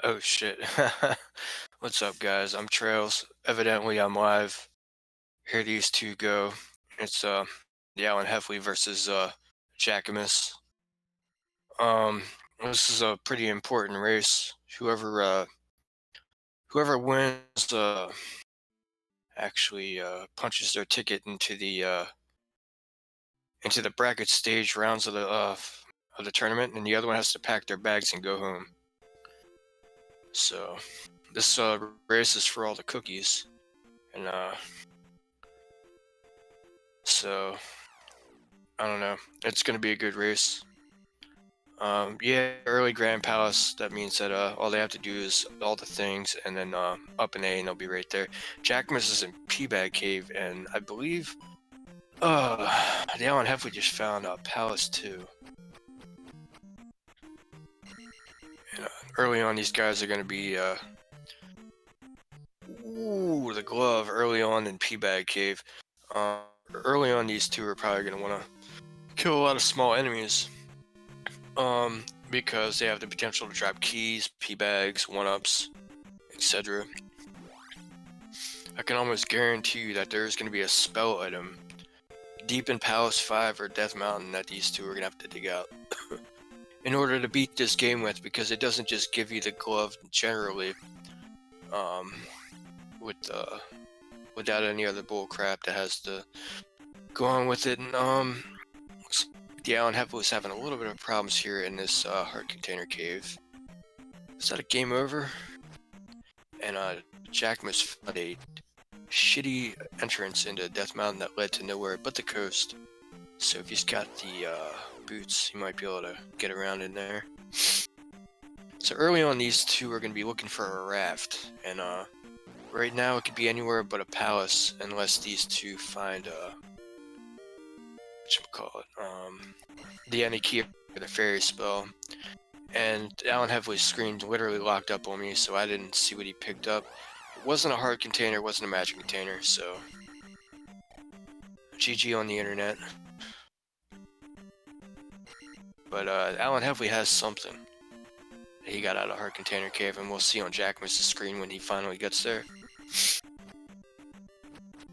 Oh shit. What's up, guys? I'm Trails. Evidently, I'm live. Here these two go. It's the Alan Heffley versus Jackimus. Um, this is a pretty important race. Whoever wins actually punches their ticket into the bracket stage rounds of the tournament, and the other one has to pack their bags and go home. So this race is for all the cookies, and so I don't know. It's gonna be a good race. Yeah, early Grand Palace. That means that all they have to do is all the things, and then up an A, and they'll be right there. Jackmas is in P-Bag Cave, and I believe the Alan Heffley just found Palace too. And, early on, these guys are gonna be ooh, the glove early on in P-Bag Cave. Early on, these two are probably gonna want to kill a lot of small enemies. Because they have the potential to drop keys, P-bags, 1-ups, etc. I can almost guarantee you that there's going to be a spell item deep in Palace 5 or Death Mountain that these two are going to have to dig out in order to beat this game with, because it doesn't just give you the glove generally without any other bull crap that has to go on with it. And the Alan Heffel is having a little bit of problems here in this heart container cave. Is that a game over? And Jackmas found a shitty entrance into Death Mountain that led to nowhere but the coast. So if he's got the boots, he might be able to get around in there. So early on, these two are going to be looking for a raft, and right now it could be anywhere but a palace unless these two find the any key for the fairy spell. And Alan Heffley's screen literally locked up on me, so I didn't see what he picked up. It wasn't a heart container, it wasn't a magic container, so GG on the internet. But Alan Heffley has something that he got out of heart container cave, and we'll see on Jackmas' screen when he finally gets there.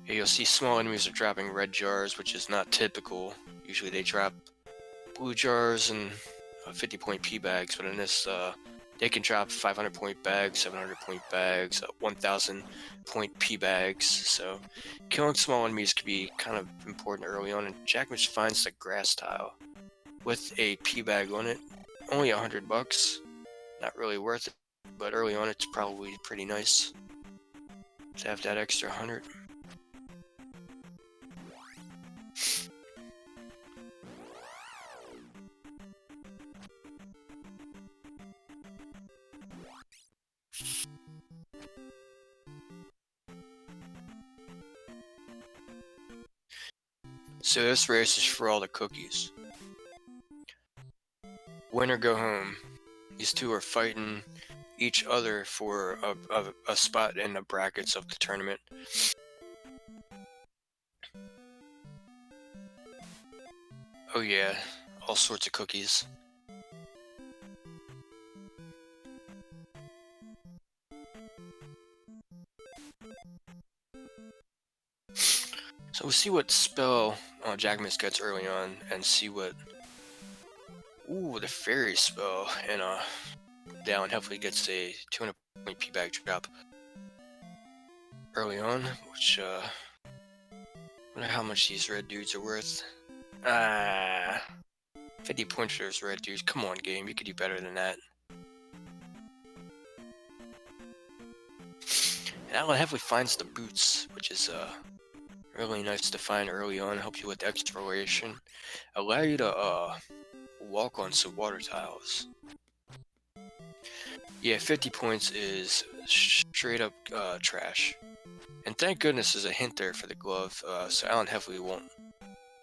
Yeah, you'll see small enemies are dropping red jars, which is not typical. Usually they drop blue jars and 50-point P bags, but in this, they can drop 500-point bags, 700-point bags, 1,000-point P bags. So killing small enemies can be kind of important early on. And Jackmas finds the grass tile with a P bag on it, only $100. Not really worth it, but early on it's probably pretty nice to have that extra 100. So this race is for all the cookies. Win or go home. These two are fighting each other for a spot in the brackets of the tournament. Oh yeah, all sorts of cookies. So we'll see what spell Jackmas gets early on, and see what... Ooh, the fairy spell, and Alan Heffley gets a 200-point P-bag drop early on, which wonder how much these red dudes are worth. 50 points for those red dudes. Come on, game, you could do better than that. And Alan Heffley finds the boots, which is really nice to find early on. Help you with exploration. Allow you to walk on some water tiles. Yeah, 50 points is straight up trash. And thank goodness there's a hint there for the glove, so Alan Heffley won't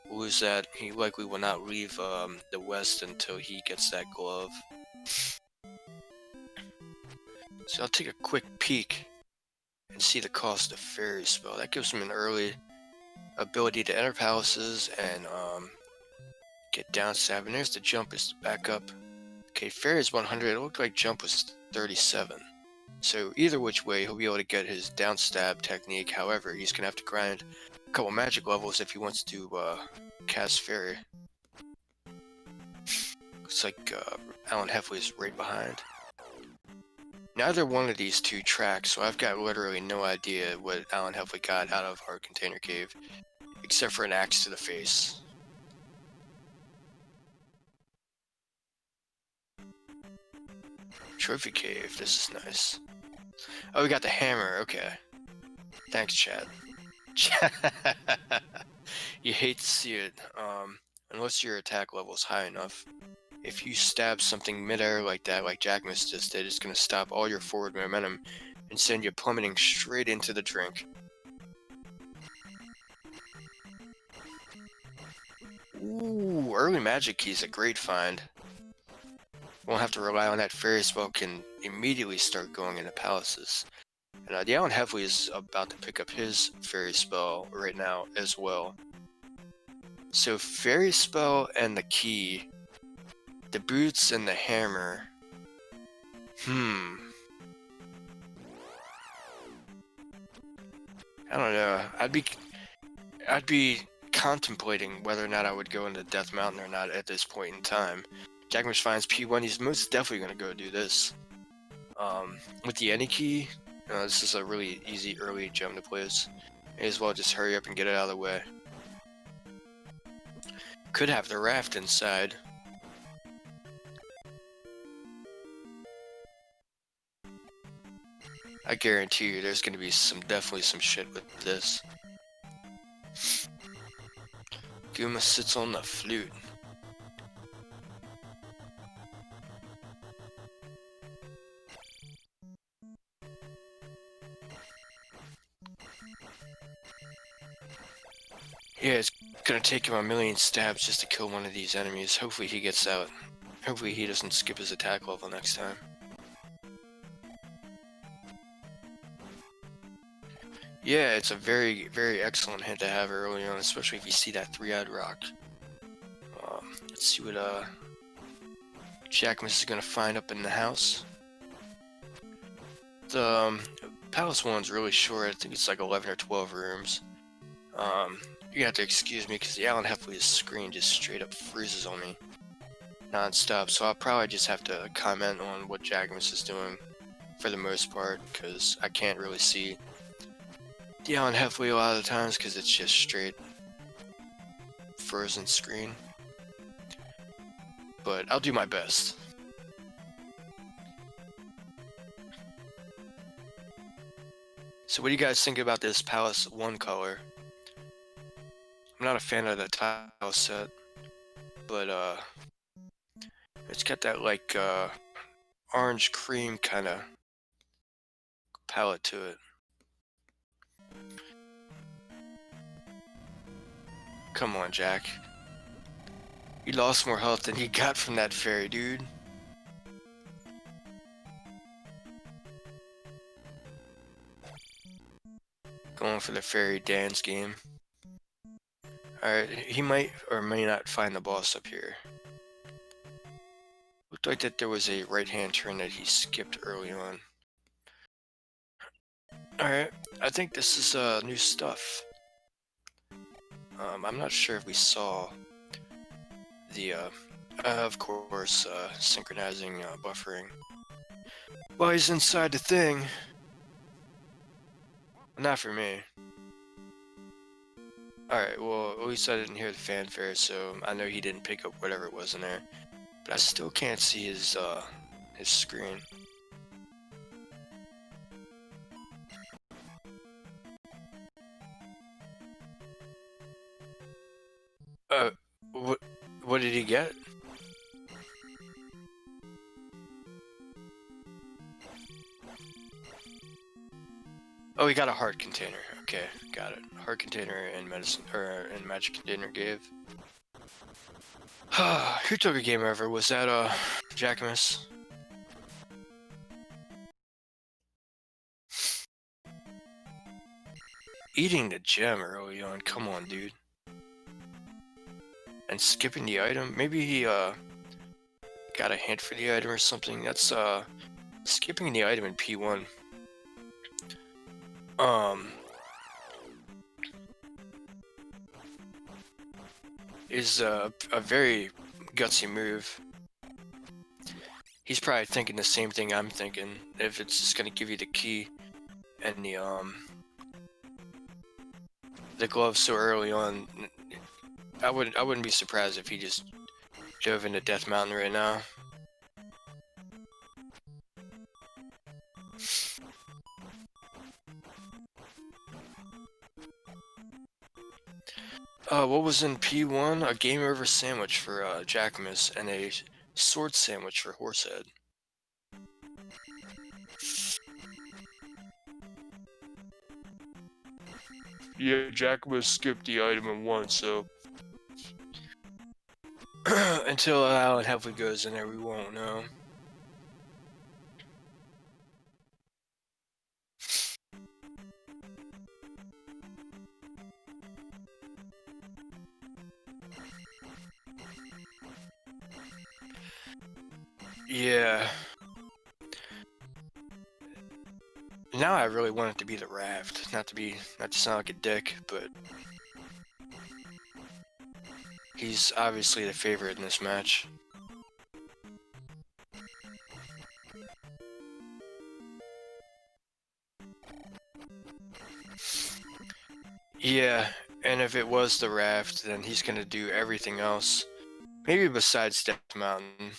lose that. He likely will not leave the west until he gets that glove. So I'll take a quick peek and see the cost of fairy spell. That gives him an early ability to enter palaces and get down stab. And there's the jump is to back up, Okay, fair is 100. It looked like jump was 37. So either which way, he'll be able to get his down stab technique. However, he's gonna have to grind a couple magic levels if he wants to cast fairy. Looks like Alan Heffley's right behind. Neither one of these two tracks, so I've got literally no idea what Alan Heffley got out of Heart Container Cave, except for an axe to the face. Trophy Cave, this is nice. Oh, we got the hammer, okay. Thanks, Chad. You hate to see it, unless your attack level is high enough. If you stab something midair like that, like jackimus just did, it's going to stop all your forward momentum and send you plummeting straight into the drink. Ooh, early magic key is a great find. Won't have to rely on that fairy spell, can immediately start going into palaces. And the Alan Heffley is about to pick up his fairy spell right now as well. So fairy spell and the key, the boots and the hammer. I don't know. I'd be contemplating whether or not I would go into Death Mountain or not at this point in time. jackimus finds P1, he's most definitely gonna go do this. With the any key, this is a really easy early gem to place. May as well just hurry up and get it out of the way. Could have the raft inside. I guarantee you there's gonna be definitely some shit with this. Guma sits on the flute. Yeah, it's gonna take him a million stabs just to kill one of these enemies. Hopefully he gets out. Hopefully he doesn't skip his attack level next time. Yeah, it's a very, very excellent hint to have early on, especially if you see that three-eyed rock. Let's see what jackimus is gonna find up in the house. The palace one's really short. I think it's like 11 or 12 rooms. You have to excuse me because the Alan Heffley's screen just straight up freezes on me non-stop, so I'll probably just have to comment on what jackimus is doing for the most part, because I can't really see the Alan Heffley a lot of the times because it's just straight frozen screen. But I'll do my best. So what do you guys think about this Palace 1 color? I'm not a fan of the tile set, but it's got that like orange cream kind of palette to it. Come on, Jack. You lost more health than you got from that fairy, dude. Going for the fairy dance game. Alright, he might or may not find the boss up here. Looked like that there was a right-hand turn that he skipped early on. Alright, I think this is new stuff. I'm not sure if we saw the, of course, synchronizing buffering. Well, he's inside the thing. Not for me. Alright, well, at least I didn't hear the fanfare, so I know he didn't pick up whatever it was in there. But I still can't see his screen. What did he get? Oh, he got a heart container. Okay, got it. Heart container and medicine, or and magic container gave. Who took a game over? Was that jackimus? Eating the gem early on. Come on, dude. And skipping the item. Maybe he got got a hint for the item or something. That's skipping the item in P1. Is a very gutsy move. He's probably thinking the same thing I'm thinking. If it's just gonna give you the key and the glove so early on, I wouldn't be surprised if he just dove into Death Mountain right now. What was in P1? A game over sandwich for jackimus and a sword sandwich for Horsehead. Yeah, jackimus skipped the item in 1, so until Alan Heffley goes in there, we won't know. Yeah. Now I really want it to be the raft, not to sound like a dick, but he's obviously the favorite in this match. Yeah, and if it was the raft, then he's gonna do everything else. Maybe besides Death Mountain.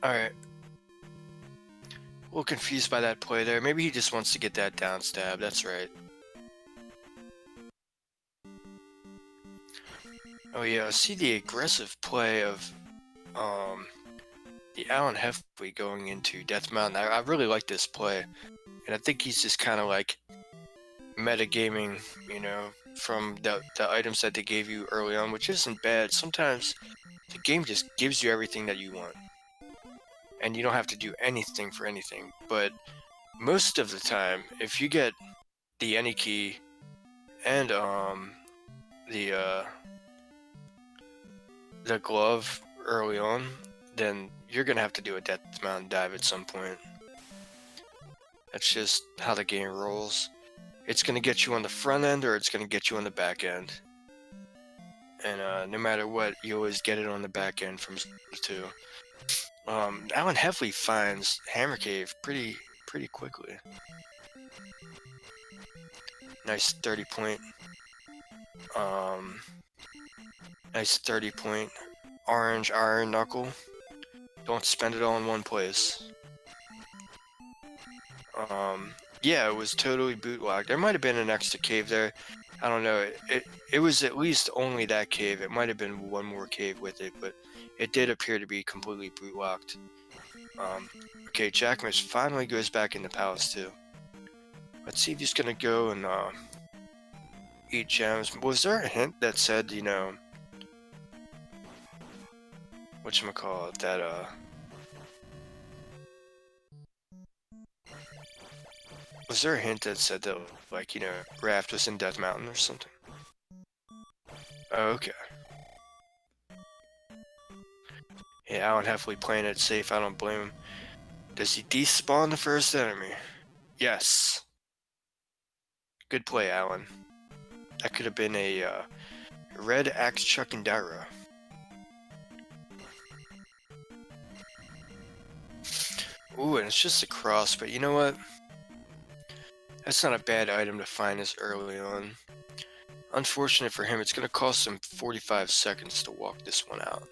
Alright. A little confused by that play there. Maybe he just wants to get that down stab, that's right. Oh yeah, see the aggressive play of the Alan Heffley going into Death Mountain. I really like this play. And I think he's just kind of like metagaming, you know, from the items that they gave you early on, which isn't bad. Sometimes the game just gives you everything that you want. And you don't have to do anything for anything. But most of the time, if you get the any key and the glove early on, then you're gonna have to do a Death Mountain dive at some point. That's just how the game rolls. It's gonna get you on the front end or it's gonna get you on the back end. And no matter what, you always get it on the back end from Zelda 2. Alan Heffley finds Hammer Cave pretty quickly. Nice 30 point. Nice 30 point orange iron knuckle. Don't spend it all in one place. Yeah, it was totally bootlocked. There might have been an extra cave there. I don't know. It was at least only that cave. It might have been one more cave with it, but it did appear to be completely bootlocked. Okay, jackimus finally goes back in the palace too. Let's see if he's gonna go and eat gems. Was there a hint that said, you know, whatchamacallit, that was there a hint that said that, like, you know, Raft was in Death Mountain or something? Oh, okay. Yeah, Alan Heffley playing it safe, I don't blame him. Does he despawn the first enemy? Yes. Good play, Alan. That could have been a red axe chucking Daira. Ooh, and it's just a cross, but you know what? That's not a bad item to find this early on. Unfortunate for him, it's going to cost him 45 seconds to walk this one out.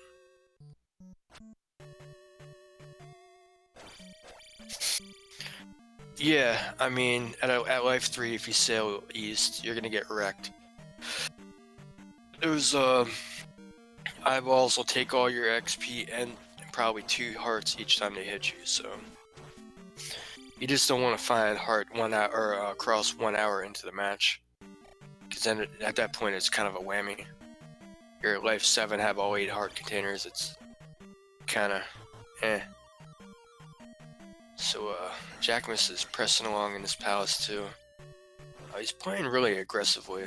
Yeah, I mean, at Life 3, if you sail east, you're going to get wrecked. Those eyeballs will take all your XP and probably 2 hearts each time they hit you, so you just don't want to find heart 1 hour or cross 1 hour into the match, because then at that point it's kind of a whammy. You're at Life 7, have all 8 heart containers. It's kind of So jackimus is pressing along in this palace too. He's playing really aggressively.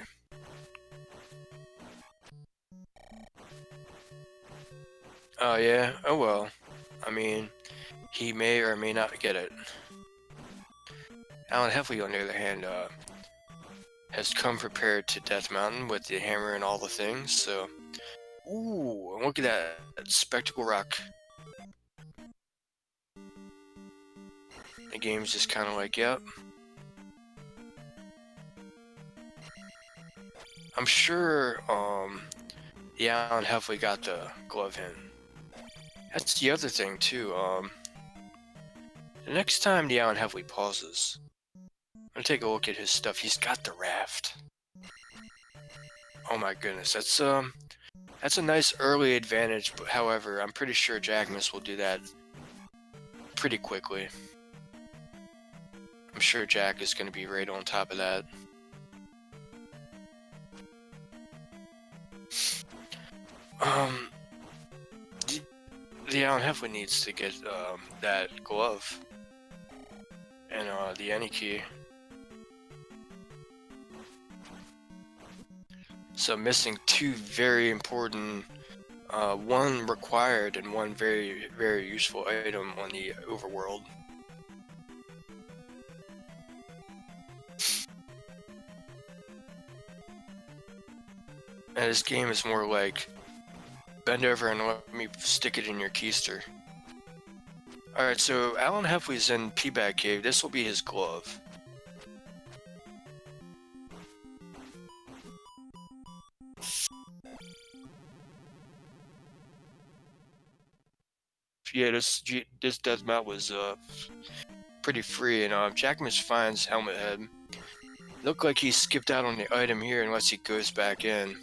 Oh yeah? Oh well. I mean, he may or may not get it. Alan Heffley, on the other hand, has come prepared to Death Mountain with the hammer and all the things, so... Ooh, look at that spectacle rock. The game's just kind of like, yep. I'm sure, the Alan Heffley got the glove hint. That's the other thing, too, the next time the Alan Heffley pauses, I'm gonna take a look at his stuff. He's got the raft. Oh my goodness, that's a nice early advantage, but however, I'm pretty sure jackimus will do that pretty quickly. I'm sure Jack is gonna be right on top of that. The Alan Heffley needs to get that glove and the any key. So missing two very important, one required and one very, very useful item on the overworld. And this game is more like, bend over and let me stick it in your keister. Alright, so Alan Heffley's in P-Bag Cave. This will be his glove. Yeah, this death mount was pretty free, and jackimus finds Helmet Head. Looked like he skipped out on the item here unless he goes back in.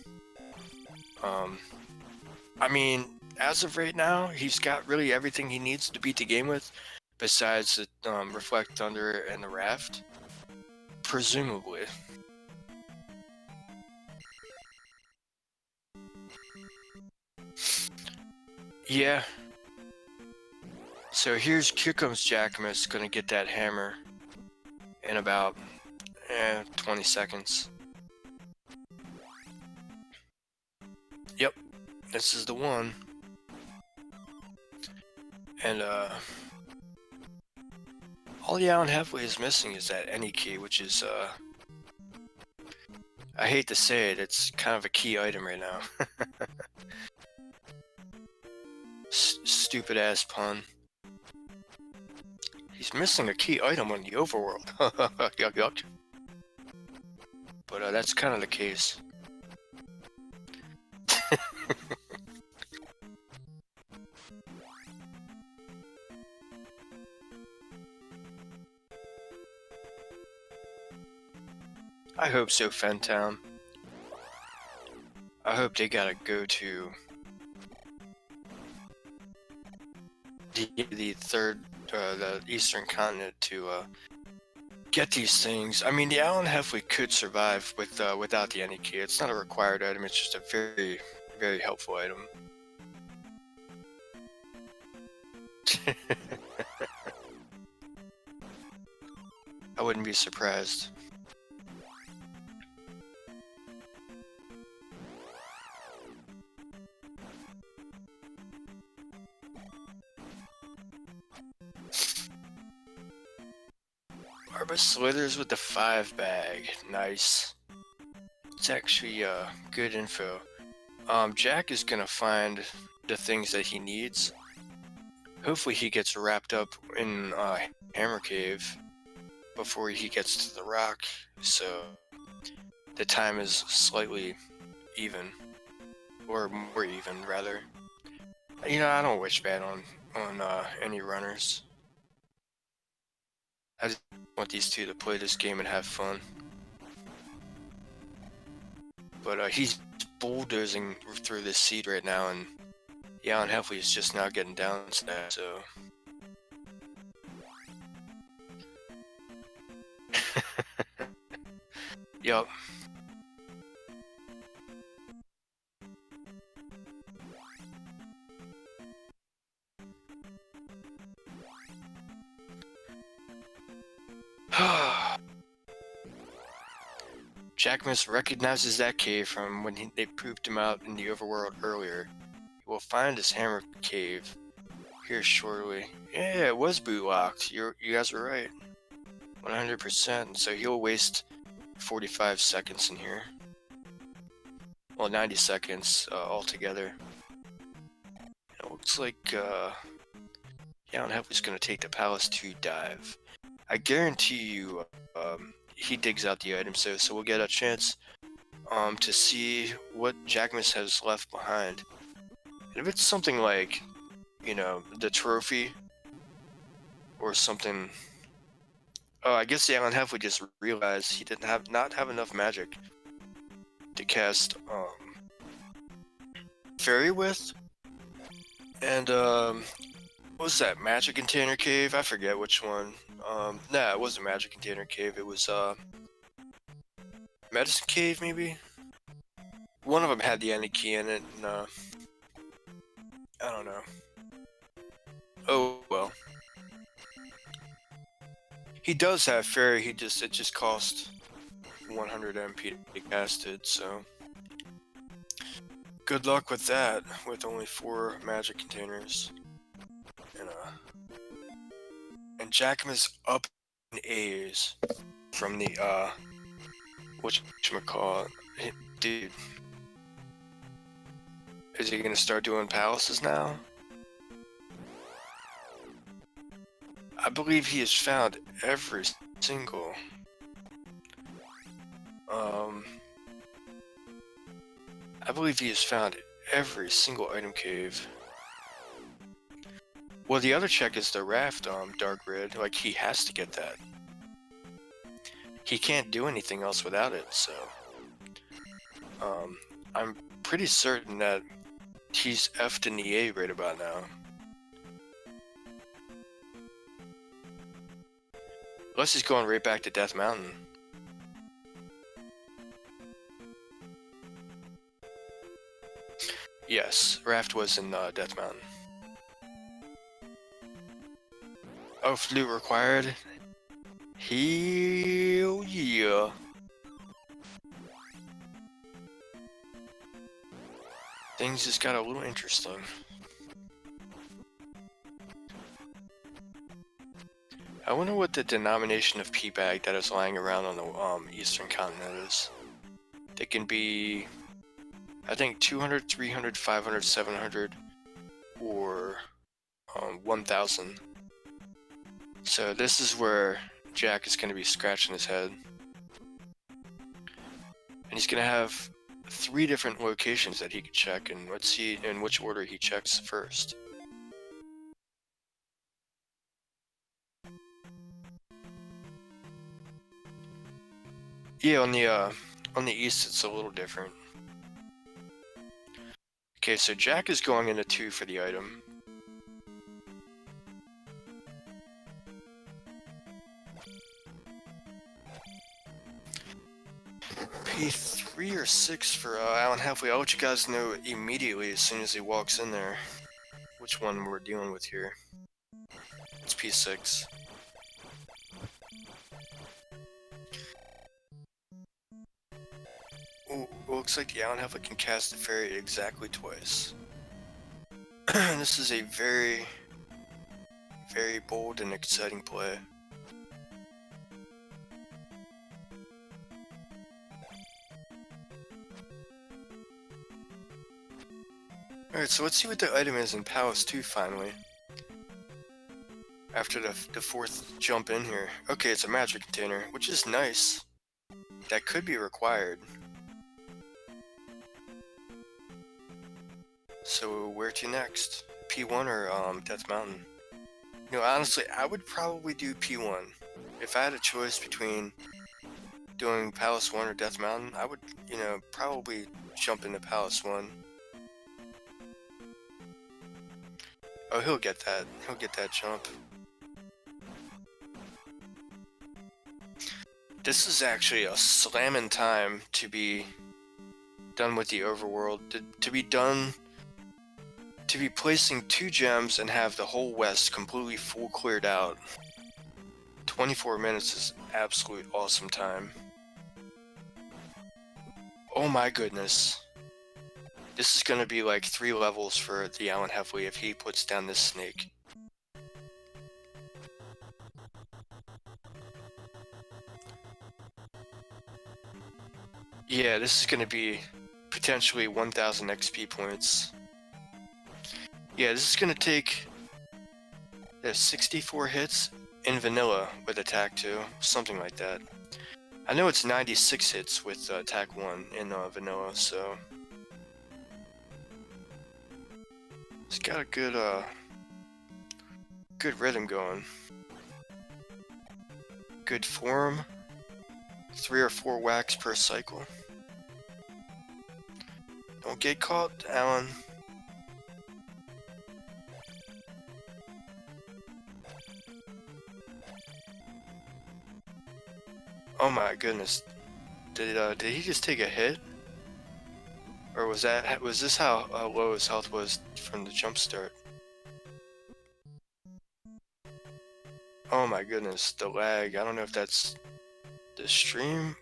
I mean, as of right now, he's got really everything he needs to beat the game with, besides the Reflect Thunder and the raft. Presumably. Yeah. So here comes jackimus, gonna get that hammer in about 20 seconds. Yep, this is the one. And all the Alan Heffley is missing is that any key, which is I hate to say it, it's kind of a key item right now. Stupid ass pun. He's missing a key item on the overworld. Yuck yuck. But that's kind of the case. I hope so, Fentown. I hope they gotta go to the third, the eastern continent to get these things. I mean, the Alan Heffley could survive with without the any key. It's not a required item. It's just a very, very helpful item. I wouldn't be surprised. Barbara slithers with the 5 bag. Nice. It's actually good info. Jack is gonna find the things that he needs. Hopefully he gets wrapped up in Hammer Cave before he gets to the rock, so the time is slightly even, or more even rather. You know, I don't wish bad on any runners. I just want these two to play this game and have fun. But he's bulldozing through this seed right now, and Alan Heffley is just now getting down to that, so... Yup. jackimus recognizes that cave from when they pooped him out in the overworld earlier. we'll find this hammer cave here shortly. Yeah, it was boot locked. You guys are right. 100%. So he'll waste 45 seconds in here. Well, 90 seconds altogether. It looks like Yalan Hefley's gonna take the Palace 2 dive. I guarantee you he digs out the item, so we'll get a chance to see what jackimus has left behind. And if it's something like, you know, the trophy or something. Oh, I guess Yalan Hefley just realized he didn't not have enough magic to cast fairy with. And what was that, magic container cave? I forget which one. Nah, it wasn't magic container cave. It was medicine cave, maybe. One of them had the ending key in it. And, I don't know. Oh well. He does have fairy. It just cost 100 MP to cast it. So good luck with that. With only 4 magic containers. And jackimus up in A's from the whatchamacallit, dude. Is he gonna start doing palaces now? I believe he has found every single I believe he has found every single item cave. Well, the other check is the raft dark red. Like, he has to get that. He can't do anything else without it, so I'm pretty certain that he's F'd in the A right about now. Unless he's going right back to Death Mountain. Yes, raft was in Death Mountain. Oh, flute required? Hell yeah. Things just got a little interesting. I wonder what the denomination of P-bag that is lying around on the eastern continent is. They can be, I think, 200, 300, 500, 700, or 1,000. So this is where Jack is going to be scratching his head. And he's going to have 3 different locations that he could check, and let's see in which order he checks first. Yeah, on the east it's a little different. Okay, so Jack is going into 2 for the item. P3 or 6 for Yalan Hefley. I'll let you guys know immediately as soon as he walks in there which one we're dealing with here. It's P6. Ooh, looks like the Yalan Hefley can cast the fairy exactly twice. This is a very, very bold and exciting play. Alright, so let's see what the item is in Palace 2 finally. After the 4th jump in here. Okay, it's a magic container, which is nice. That could be required. So where to next? P1 or Death Mountain? You know, honestly, I would probably do P1. If I had a choice between doing Palace 1 or Death Mountain, I would, you know, probably jump into Palace 1. Oh, he'll get that. He'll get that jump. This is actually a slamming time to be done with the overworld. To be done... To be placing 2 gems and have the whole west completely full cleared out. 24 minutes is absolute awesome time. Oh my goodness. This is going to be like 3 levels for the Alan Heffley if he puts down this snake. Yeah, this is going to be potentially 1000 XP points. Yeah, this is going to take 64 hits in vanilla with attack 2, something like that. I know it's 96 hits with attack 1 in vanilla, so it's got a good rhythm going. Good form. 3 or 4 whacks per cycle. Don't get caught, Alan. Oh my goodness. Did he just take a hit? Or was this how low his health was from the jump start? Oh my goodness, the lag. I don't know if that's the stream.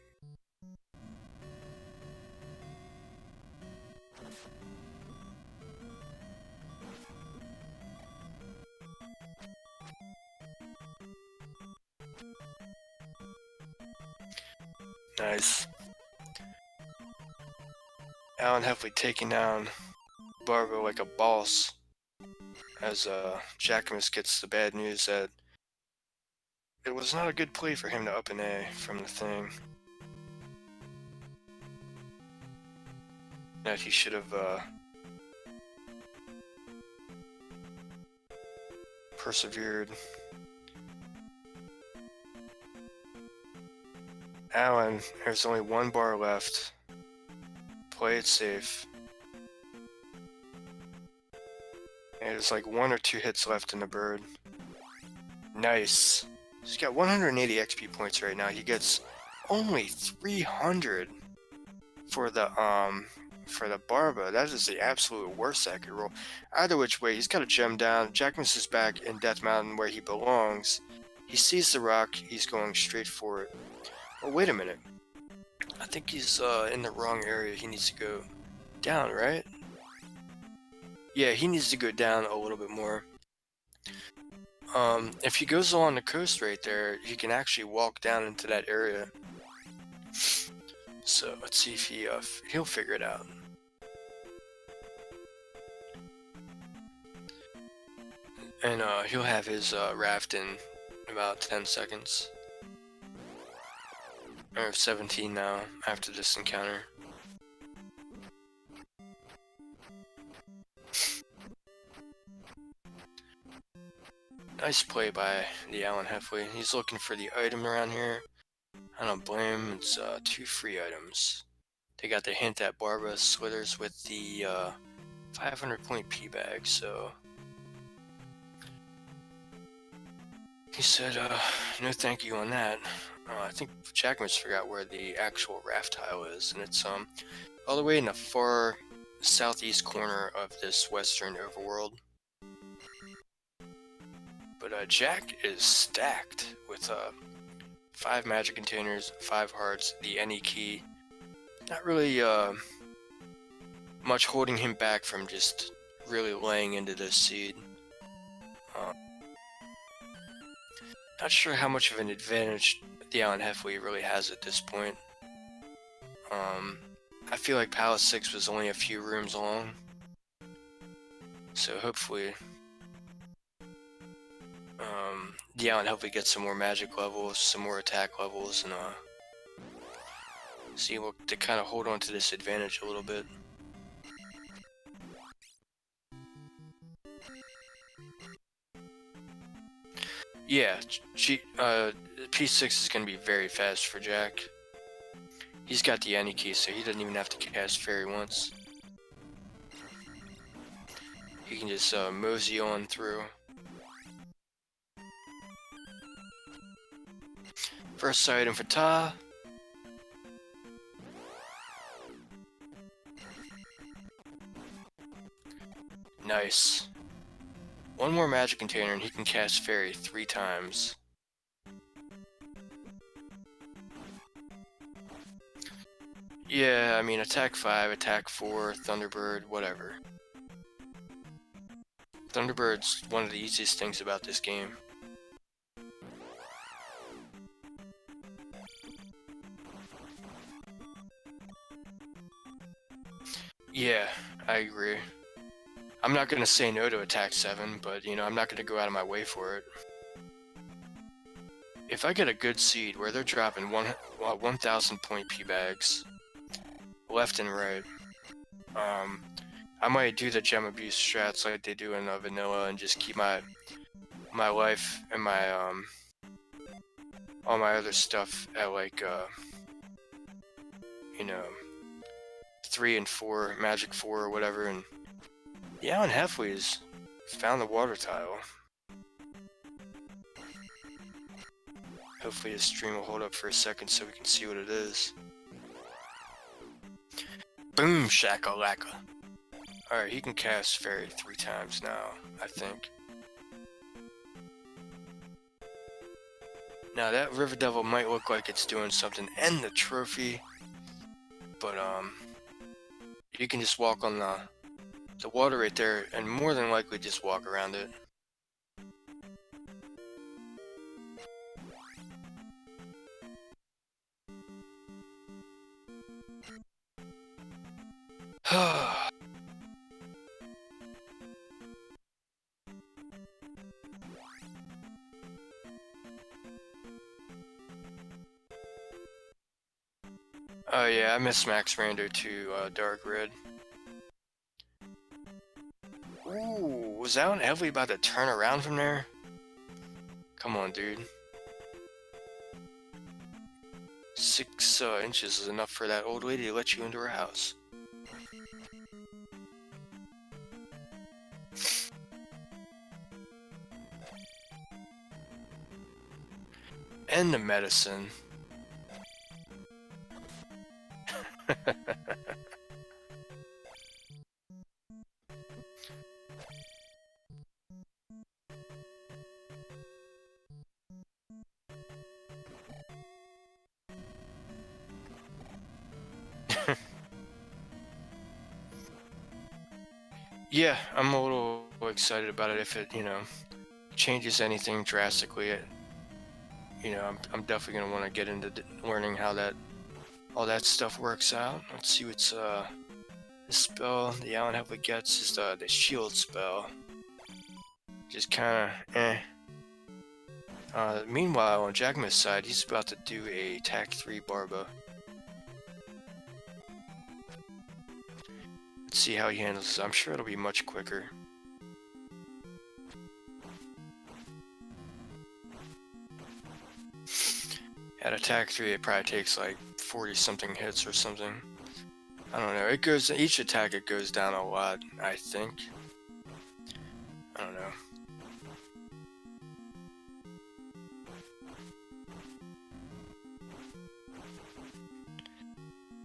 Nice. Alan Heffley taking down Barbo like a boss, as jackimus gets the bad news that it was not a good play for him to up an A from the thing. That he should have persevered. Alan, there's only 1 bar left. Play it safe. And there's like 1 or 2 hits left in the bird. Nice. He's got 180 XP points right now. He gets only 300 for the Barba. That is the absolute worst that could roll. Either which way, he's got a gem down. jackimus is back in Death Mountain where he belongs. He sees the rock. He's going straight for it. Oh, wait a minute. I think he's in the wrong area. He needs to go down, right? Yeah, he needs to go down a little bit more. If he goes along the coast right there, he can actually walk down into that area. So let's see if he'll figure it out. And he'll have his raft in about 10 seconds. Or 17 now, after this encounter. Nice play by the Alan Heffley. He's looking for the item around here. I don't blame him. It's 2 free items. They got the hint that Barbara slithers with the 500 point P bag, so he said no thank you on that. I think jackimus forgot where the actual raft tile is, and it's all the way in the far southeast corner of this western overworld. But Jack is stacked with 5 magic containers, 5 hearts, the any key. Not really much holding him back from just really laying into this seed. Not sure how much of an advantage the Alan Heffley really has at this point. I feel like Palace 6 was only a few rooms long. So hopefully the Alan Heffley gets some more magic levels, some more attack levels, and see what to kind of hold on to this advantage a little bit. Yeah, P6 is going to be very fast for Jack. He's got the any key, so he doesn't even have to cast Fairy once. He can just mosey on through. First item for TAH. Nice. 1 more magic container and he can cast Fairy 3 times. Yeah, I mean, attack 5, attack 4, Thunderbird, whatever. Thunderbird's one of the easiest things about this game. Yeah, I agree. I'm not gonna say no to attack 7, but, you know, I'm not gonna go out of my way for it. If I get a good seed where they're dropping 1,000 point P bags left and right, I might do the gem abuse strats like they do in vanilla and just keep my life and my all my other stuff at like you know, 3 and 4, magic 4 or whatever. And yeah, and Halfway's found the water tile. Hopefully his stream will hold up for a second so we can see what it is. Boom shakalaka. Alright, he can cast Fairy 3 times now, I think. Now that River Devil might look like it's doing something, and the trophy, but you can just walk on the water right there, and more than likely just walk around it. Oh yeah, I miss Max Rando to Dark Red. Ooh, was that one heavily about to turn around from there? Come on, dude. 6 inches is enough for that old lady to let you into her house. And the medicine. Yeah, I'm a little excited about it if it, you know, changes anything drastically. You know, I'm definitely gonna want to get into learning how all that stuff works out. Let's see what's the spell the Alan Heavily gets is the shield spell. Just kind of meanwhile, on jackimus' side, he's about to do a attack 3 Barba. Let's see how he handles this. I'm sure it'll be much quicker. At attack 3, it probably takes like 40 something hits or something. I don't know. It goes, each attack it goes down a lot, I think. I don't know.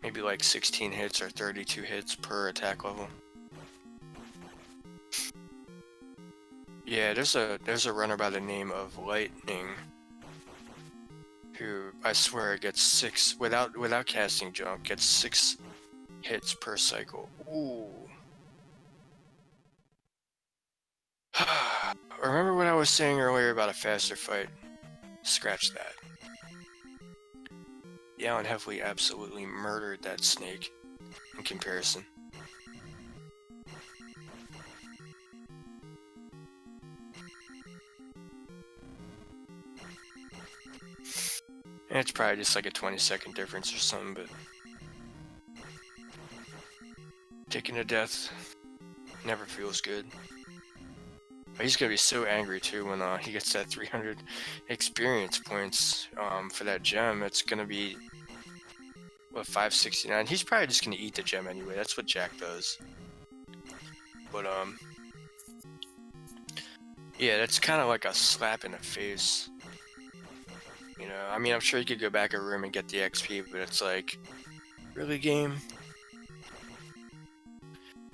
Maybe like 16 hits or 32 hits per attack level. Yeah, there's a runner by the name of Lightning who I swear gets 6 without casting junk, gets 6 hits per cycle. Ooh. Remember what I was saying earlier about a faster fight? Scratch that. The Alan Heffley absolutely murdered that snake in comparison. And it's probably just like a 20-second difference or something, but taking a death never feels good. But he's gonna be so angry too when he gets that 300 experience points for that gem. It's gonna be what, 569. He's probably just gonna eat the gem anyway. That's what Jack does. But yeah, that's kind of like a slap in the face. You know, I mean, I'm sure you could go back a room and get the XP, but it's like, really, game?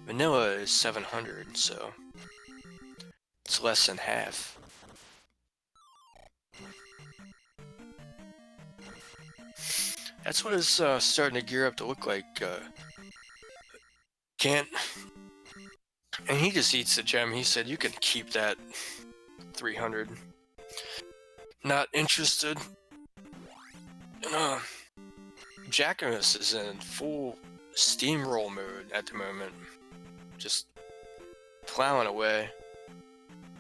Vanilla is 700, so it's less than half. That's what it's starting to gear up to look like. Can't. And he just eats the gem. He said, "You can keep that 300. Not interested." And, Jackimus is in full steamroll mode at the moment. Just plowing away.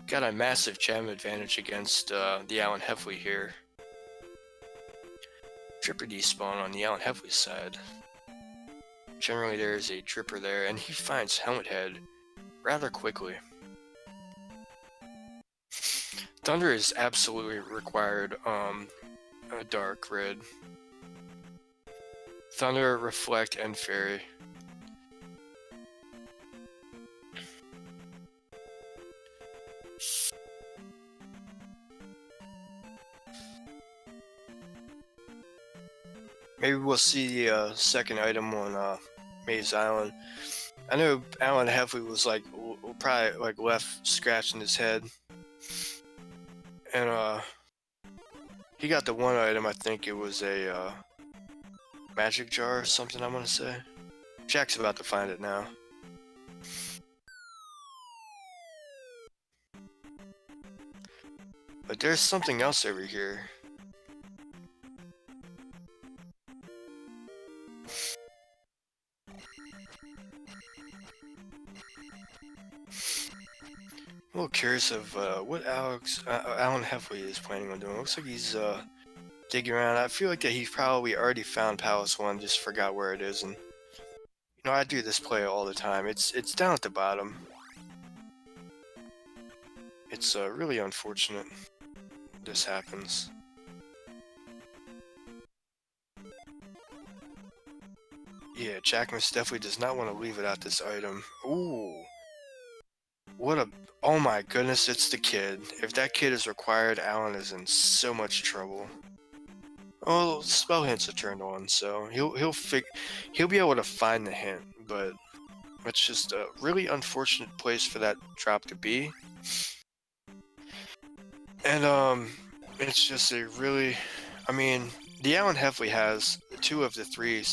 Got a massive gem advantage against the Alan Heffley here. Dripper despawn on the Alan Heffley side. Generally there is a dripper there, and he finds Helmet Head rather quickly. Thunder is absolutely required a dark red. Thunder, Reflect, and Fairy. Maybe we'll see the second item on Maze Island. I know Alan Heffley was like probably like left scratching his head, and he got the one item. I think it was a magic jar or something. I'm gonna say. Jack's about to find it now. But there's something else over here. I'm a little curious of what Alan Heffley is planning on doing. Looks like he's digging around. I feel like that he's probably already found Palace 1, just forgot where it is. And you know, I do this play all the time. It's down at the bottom. It's really unfortunate this happens. Yeah, Jackmus definitely does not want to leave without this item. Ooh. What a... Oh my goodness, it's the kid. If that kid is required, Alan is in so much trouble. Oh, spell hints are turned on, so he'll be able to find the hint, but it's just a really unfortunate place for that drop to be. And it's just a really... I mean, the Alan Heffley has 2 of the 3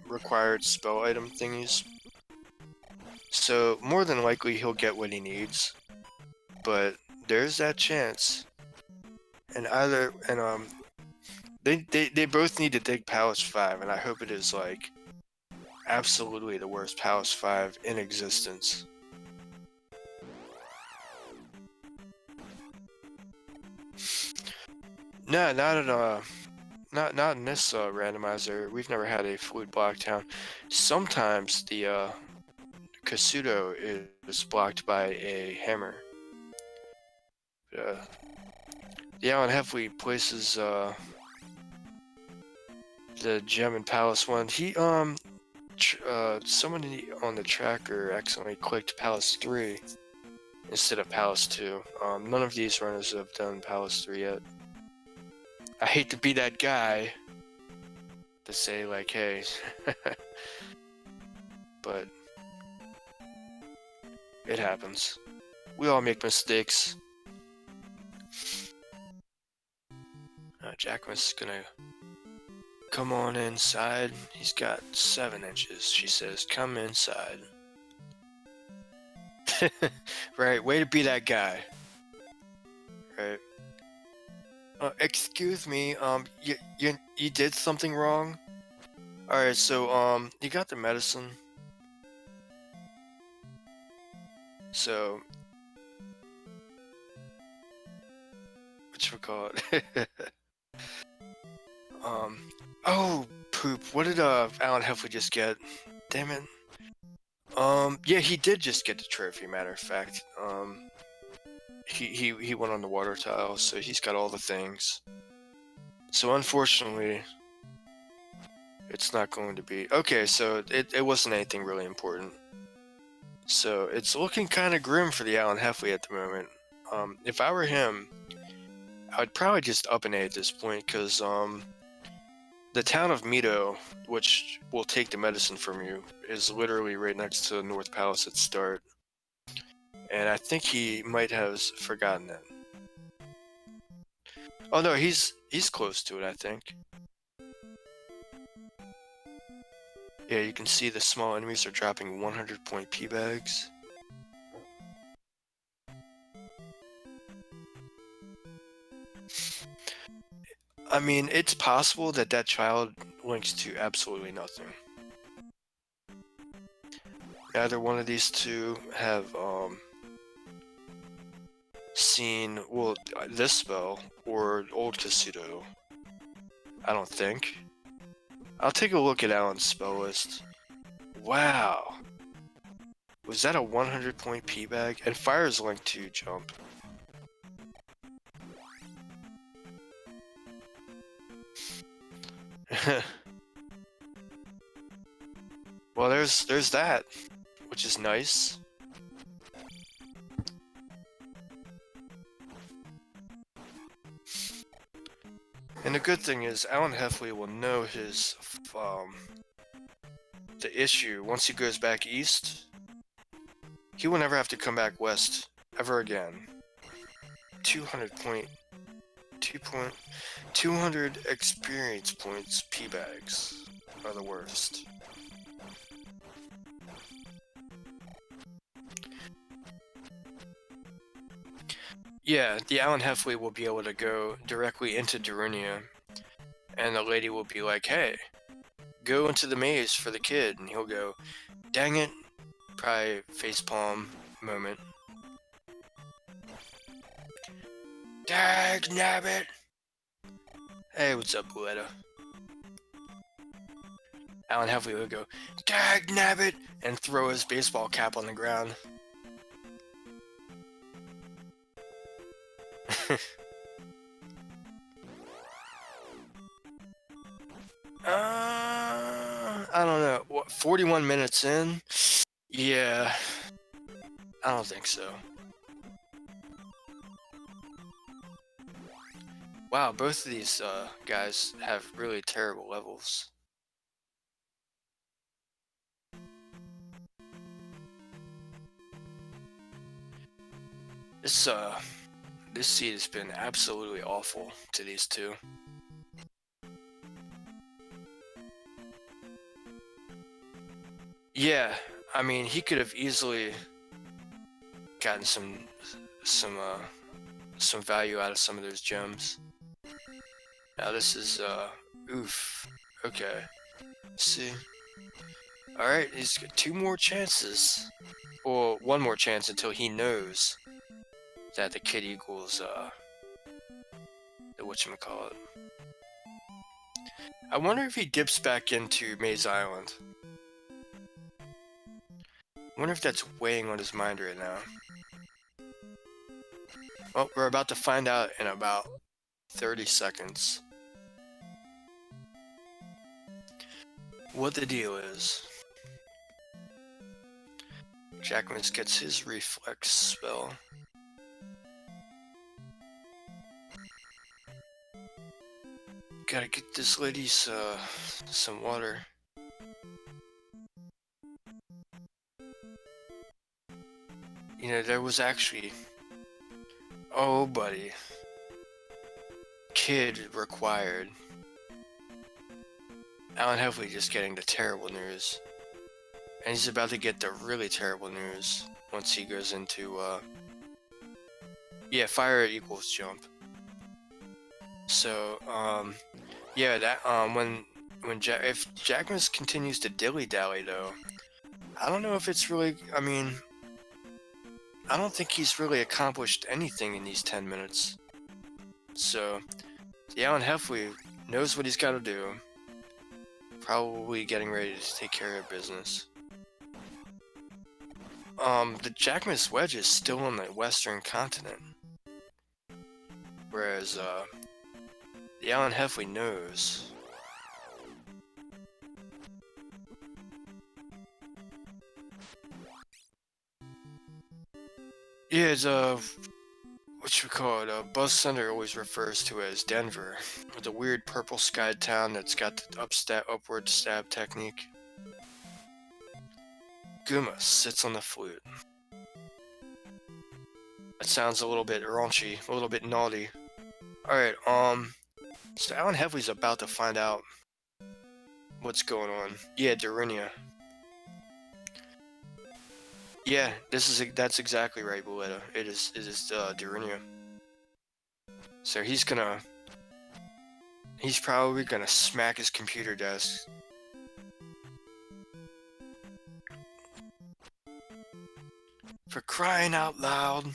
required spell item thingies. So, more than likely, he'll get what he needs. But there's that chance. And they both need to dig Palace 5, and I hope it is, like, absolutely the worst Palace 5 in existence. No, not in this randomizer. We've never had a fluid block town. Sometimes the Kasuto is blocked by a hammer. The Alan Heffley places the gem in Palace 1. He someone on the tracker accidentally clicked Palace 3 instead of Palace 2. None of these runners have done Palace 3 yet. I hate to be that guy to say like, hey, but it happens. We all make mistakes. Jackimus is gonna come on inside. He's got 7 inches. She says, come inside. Right, way to be that guy. Right. Excuse me, you did something wrong? Alright, so, you got the medicine. So... whatchamacallit? Oh, poop. What did, Alan Heffley just get? Damn it. Yeah, he did just get the trophy, matter of fact. He went on the water tile, so he's got all the things. So unfortunately, it's not going to be... Okay, so it wasn't anything really important. So it's looking kind of grim for the Alan Heffley at the moment. If I were him, I'd probably just up an A at this point, because the town of Mito, which will take the medicine from you, is literally right next to North Palace at start. And I think he might have forgotten that. Oh no, he's close to it, I think. Yeah, you can see the small enemies are dropping 100-point P bags. I mean, it's possible that that child links to absolutely nothing. Either one of these two have seen, well, this spell or Old Casino. I don't think. I'll take a look at Alan's spell list. Wow. Was that a 100-point P bag? And fire's linked to jump. Well, there's that, which is nice. And the good thing is, Alan Heffley will know his the issue once he goes back east. He will never have to come back west ever again. 200 experience points P bags are the worst. Yeah, the Alan Heffley will be able to go directly into Darunia, and the lady will be like, hey, go into the maze for the kid, and he'll go, dang it, probably facepalm moment. Dag nabbit! Hey, what's up, Buetta? Alan Heffley will go, dag nabbit, and throw his baseball cap on the ground. I don't know. What, 41 minutes in? Yeah. I don't think so. Wow, both of these guys have really terrible levels. This seed has been absolutely awful to these two. Yeah, I mean, he could have easily gotten some value out of some of those gems. Now this is oof. Okay. Let's see. Alright, he's got 2 more chances. Or 1 more chance until he knows that the kid equals the whatchamacallit. I wonder if he dips back into Maze Island. I wonder if that's weighing on his mind right now. Well, we're about to find out in about 30 seconds what the deal is. Jackimus gets his reflex spell. Gotta get this lady some water. You know, there was actually... Oh, buddy. Kid required. Alan Heffley just getting the terrible news. And he's about to get the really terrible news once he goes into, yeah, fire equals jump. So, yeah, that, if Jackimus continues to dilly-dally, though, I don't know if it's really, I mean, I don't think he's really accomplished anything in these 10 minutes. So, the Alan Heffley knows what he's got to do. Probably getting ready to take care of business. The Jackimus Wedge is still on the western continent. Whereas, the Alan Heffley knows. Yeah, it's, what you call it, Buzz Center always refers to as Denver, with a weird purple sky town that's got the upward stab technique. Guma sits on the flute. That sounds a little bit raunchy, a little bit naughty. Alright, so Alan Heffley's about to find out what's going on. Yeah, Durinia. Yeah, that's exactly right, Boletta. It is Durinia. So he's probably gonna smack his computer desk. For crying out loud.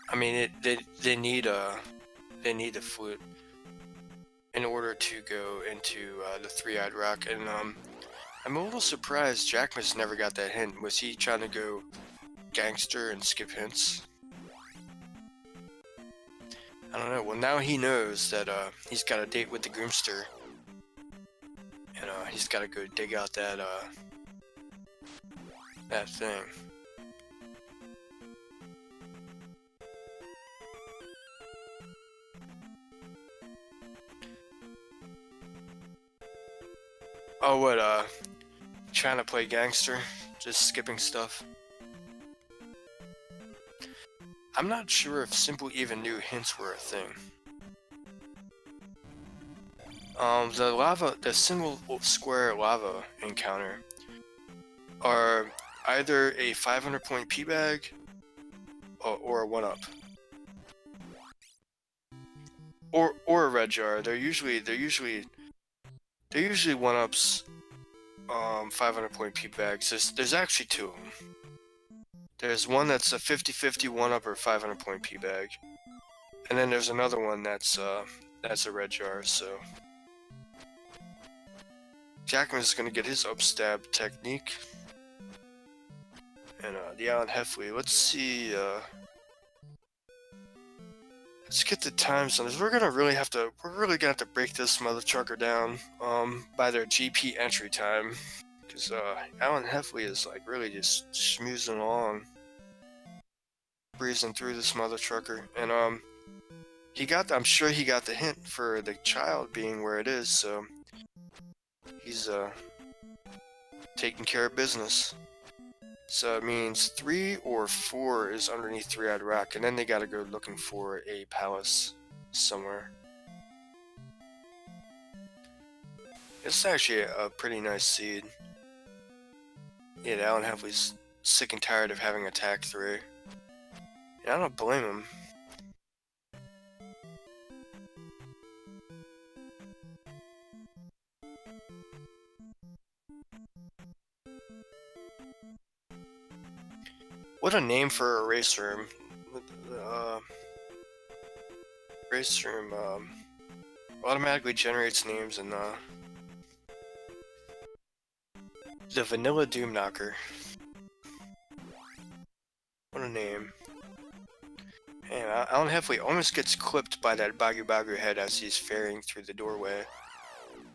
I mean, they need the flute in order to go into the three-eyed rock, and I'm a little surprised jackimus never got that hint. Was he trying to go gangster and skip hints? I don't know. Well, now he knows that he's got a date with the groomster, and he's got to go dig out that thing. Oh, what, trying to play gangster? Just skipping stuff? I'm not sure if Simple even knew hints were a thing. The single square lava encounter are either a 500-point P-bag or a 1-up. Or a red jar. They're usually 1-ups, 500-point P-bags. There's actually 2 of them. There's one that's a 50-50 1-up or 500-point P-bag. And then there's another one that's a red jar, so jackimus is gonna get his upstab technique. And the Alan Heffley, let's see, let's get the time zones. We're really gonna have to break this mother trucker down by their GP entry time. Because Alan Heffley is like really just schmoozing along, breezing through this mother trucker, and I'm sure he got the hint for the child being where it is, so he's taking care of business. So it means 3 or 4 is underneath three-eyed rock, and then they gotta go looking for a palace somewhere. It's actually a pretty nice seed. Yeah, Alan Heffley's sick and tired of having attack 3. And I don't blame him. What a name for a race room. Race room automatically generates names in the Vanilla Doom Knocker. What a name. And Alan Heffley almost gets clipped by that Bagu Bagu head as he's ferrying through the doorway.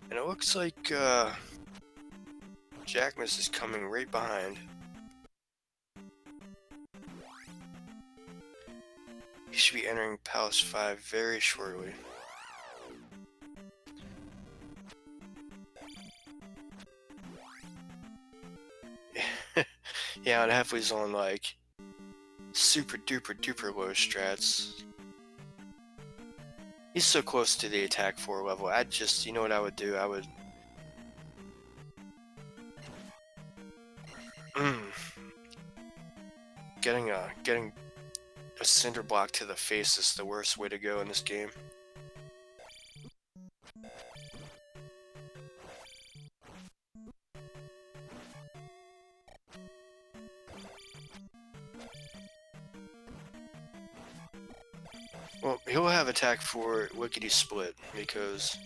And it looks like jackimus is coming right behind. He should be entering Palace 5 very shortly. Yeah, and Heffley's on like super duper low strats. He's so close to the attack 4 level. You know what I would do? I would getting a cinder block to the face is the worst way to go in this game. Well, he'll have attack for Lickety Split because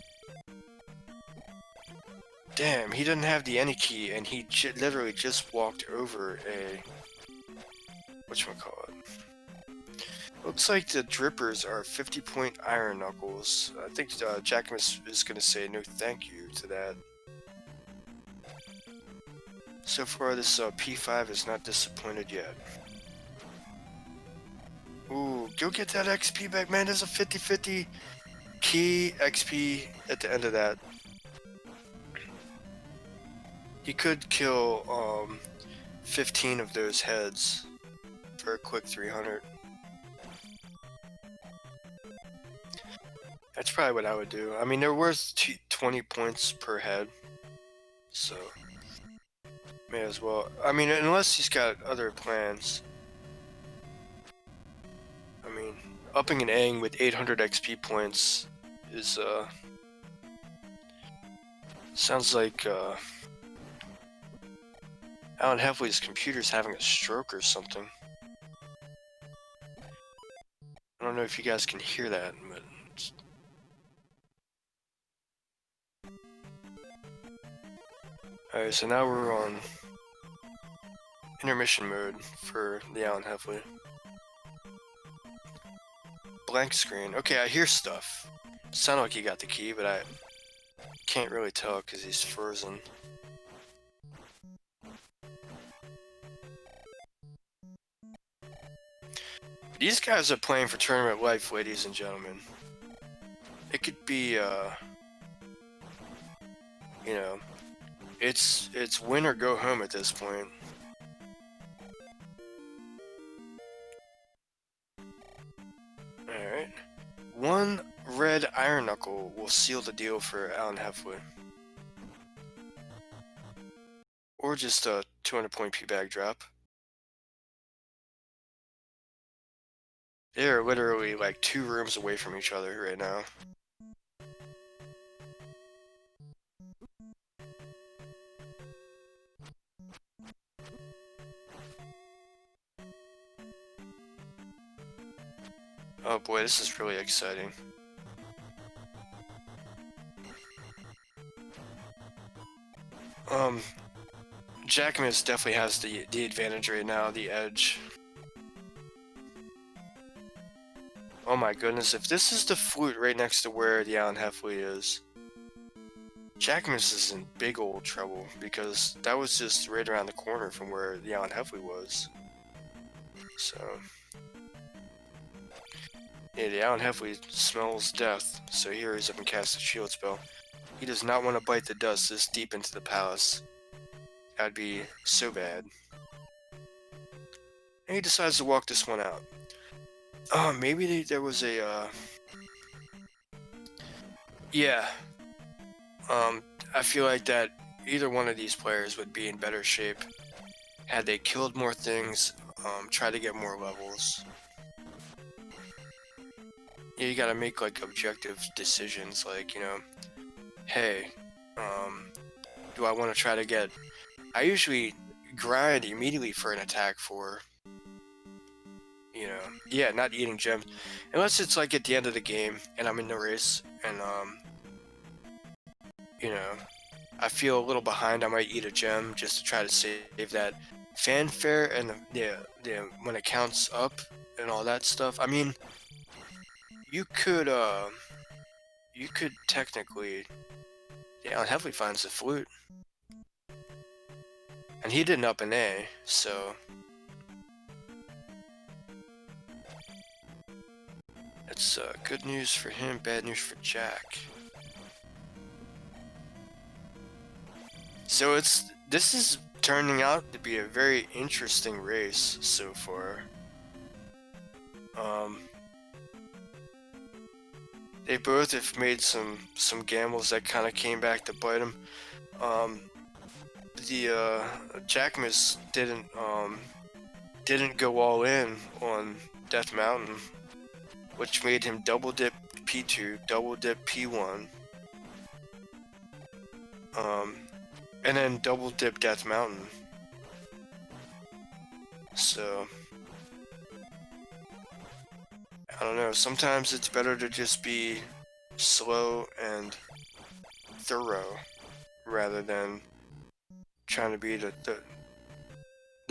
damn, he doesn't have the any key, and he literally just walked over a whatchamacallit. Looks like the drippers are 50-point iron knuckles. I think jackimus is gonna say no thank you to that. So far, this P5 is not disappointed yet. Ooh, go get that XP back, man. There's a 50-50 key XP at the end of that. He could kill 15 of those heads for a quick 300. That's probably what I would do. I mean, they're worth 20 points per head, so may as well. I mean, unless he's got other plans. I mean, upping an Aang with 800 XP points is, sounds like, Alan Heffley's computer's having a stroke or something. I don't know if you guys can hear that, but alright, so now we're on intermission mode for the Alan Heffley. Blank screen. Okay, I hear stuff. It sounded like he got the key, but I can't really tell because he's frozen. These guys are playing for tournament life, ladies and gentlemen. It could be, you know, it's win or go home at this point. Alright. One red iron knuckle will seal the deal for Alan Heffley. Or just a 200 point P-bag drop. They are literally like 2 rooms away from each other right now. Oh boy, this is really exciting. Jackimus definitely has the advantage right now, the edge. Oh my goodness, if this is the flute right next to where the Alan Heffley is, Jackimus is in big old trouble, because that was just right around the corner from where the Alan Heffley was. So yeah, the Alan Heffley smells death, so he hurries up and casts a shield spell. He does not want to bite the dust this deep into the palace. That'd be so bad. And he decides to walk this one out. Maybe there was a, yeah. I feel like that either one of these players would be in better shape had they killed more things, tried to get more levels. Yeah, you gotta make, like, objective decisions, like, you know, hey, do I want to try to get... I usually grind immediately for an attack for, you know, yeah, not eating gems. Unless it's, like, at the end of the game, and I'm in the race, and, you know, I feel a little behind, I might eat a gem just to try to save that fanfare and the when it counts up and all that stuff. I mean, you could technically, yeah, Alan Heffley finds the flute. And he didn't up an A, so it's good news for him, bad news for Jack. So this is turning out to be a very interesting race so far. They both have made some gambles that kind of came back to bite them. The Jackimus didn't go all in on Death Mountain, which made him double dip P2, double dip P1, and then double dip Death Mountain. So I don't know, sometimes it's better to just be slow and thorough rather than trying to be the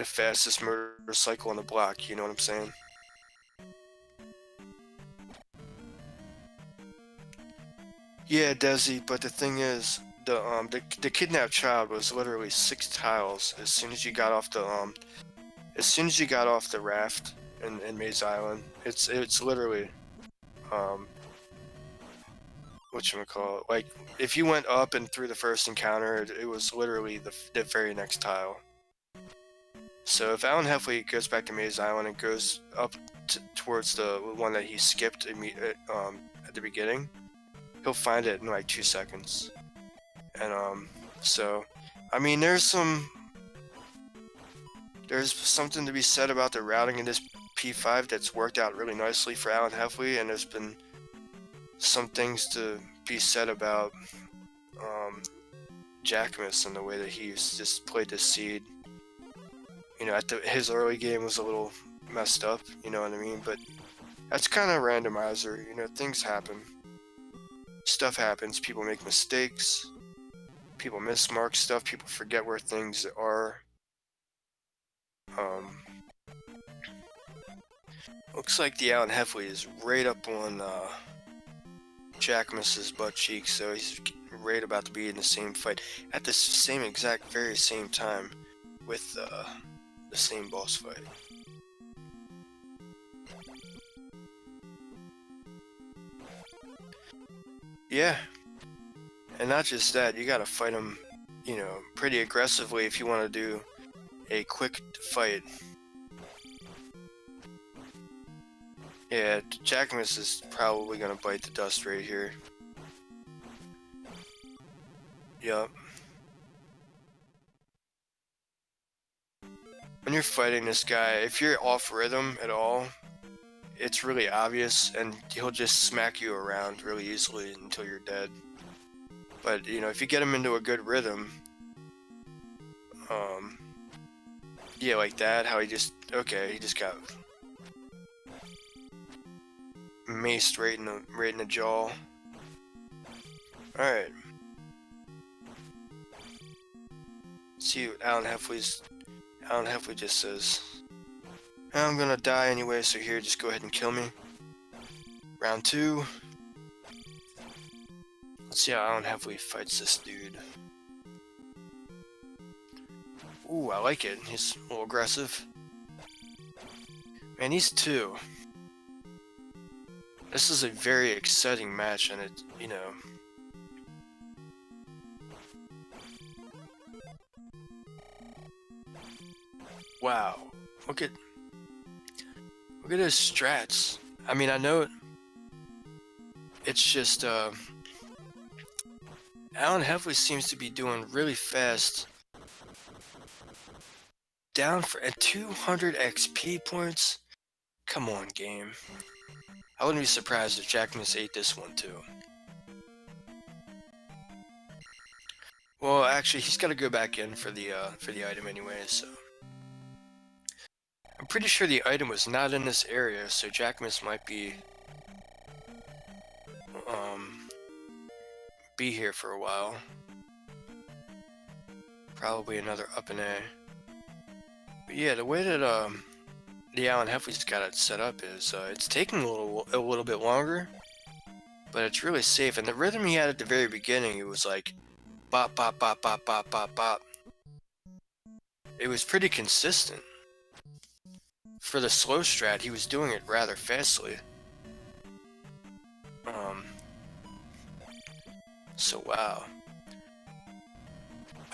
fastest motorcycle on the block, you know what I'm saying? Yeah, Desi, but the thing is, the kidnapped child was literally 6 tiles as soon as you got off the raft in Maze Island. It's literally whatchamacallit, like, if you went up and through the first encounter, it was literally the very next tile. So if Alan Heffley goes back to Maze Island and goes up towards the one that he skipped at the beginning, he'll find it in like 2 seconds. And so, I mean, there's something to be said about the routing in this P5 that's worked out really nicely for Alan Heffley, and there's been some things to be said about Jackimus and the way that he's just played this seed. You know, his early game was a little messed up, you know what I mean? But that's kind of randomizer, you know, things happen. Stuff happens, people make mistakes, people mismark stuff, people forget where things are. Looks like the Alan Heffley is right up on Jackimus's butt cheek, so he's right about to be in the same fight at the same exact very same time with the same boss fight. Yeah, and not just that, you gotta fight him, you know, pretty aggressively if you want to do a quick fight. Yeah, Jackimus is probably gonna bite the dust right here. Yup. When you're fighting this guy, if you're off rhythm at all, it's really obvious, and he'll just smack you around really easily until you're dead. But, you know, if you get him into a good rhythm, yeah, like that, how he just got maced right in the jaw. Alright. See what Alan Heffley just says. I'm gonna die anyway, so here, just go ahead and kill me. Round 2. Let's see how Alan Heffley fights this dude. Ooh, I like it. He's a little aggressive. Man, he's 2. This is a very exciting match, and it, you know... Wow. Look at his strats. I mean, I know it's just, Alan Heffley seems to be doing really fast. Down for 200 XP points? Come on, game. I wouldn't be surprised if Jackimus ate this one too. Well, actually, he's got to go back in for the item anyway, so... I'm pretty sure the item was not in this area, so Jackimus might be here for a while. Probably another up and A. But yeah, the way that the Alan Heffley's got it set up is it's taking a little bit longer, but it's really safe. And the rhythm he had at the very beginning, it was like bop bop bop bop bop bop bop. It was pretty consistent. For the slow strat, he was doing it rather fastly. So wow.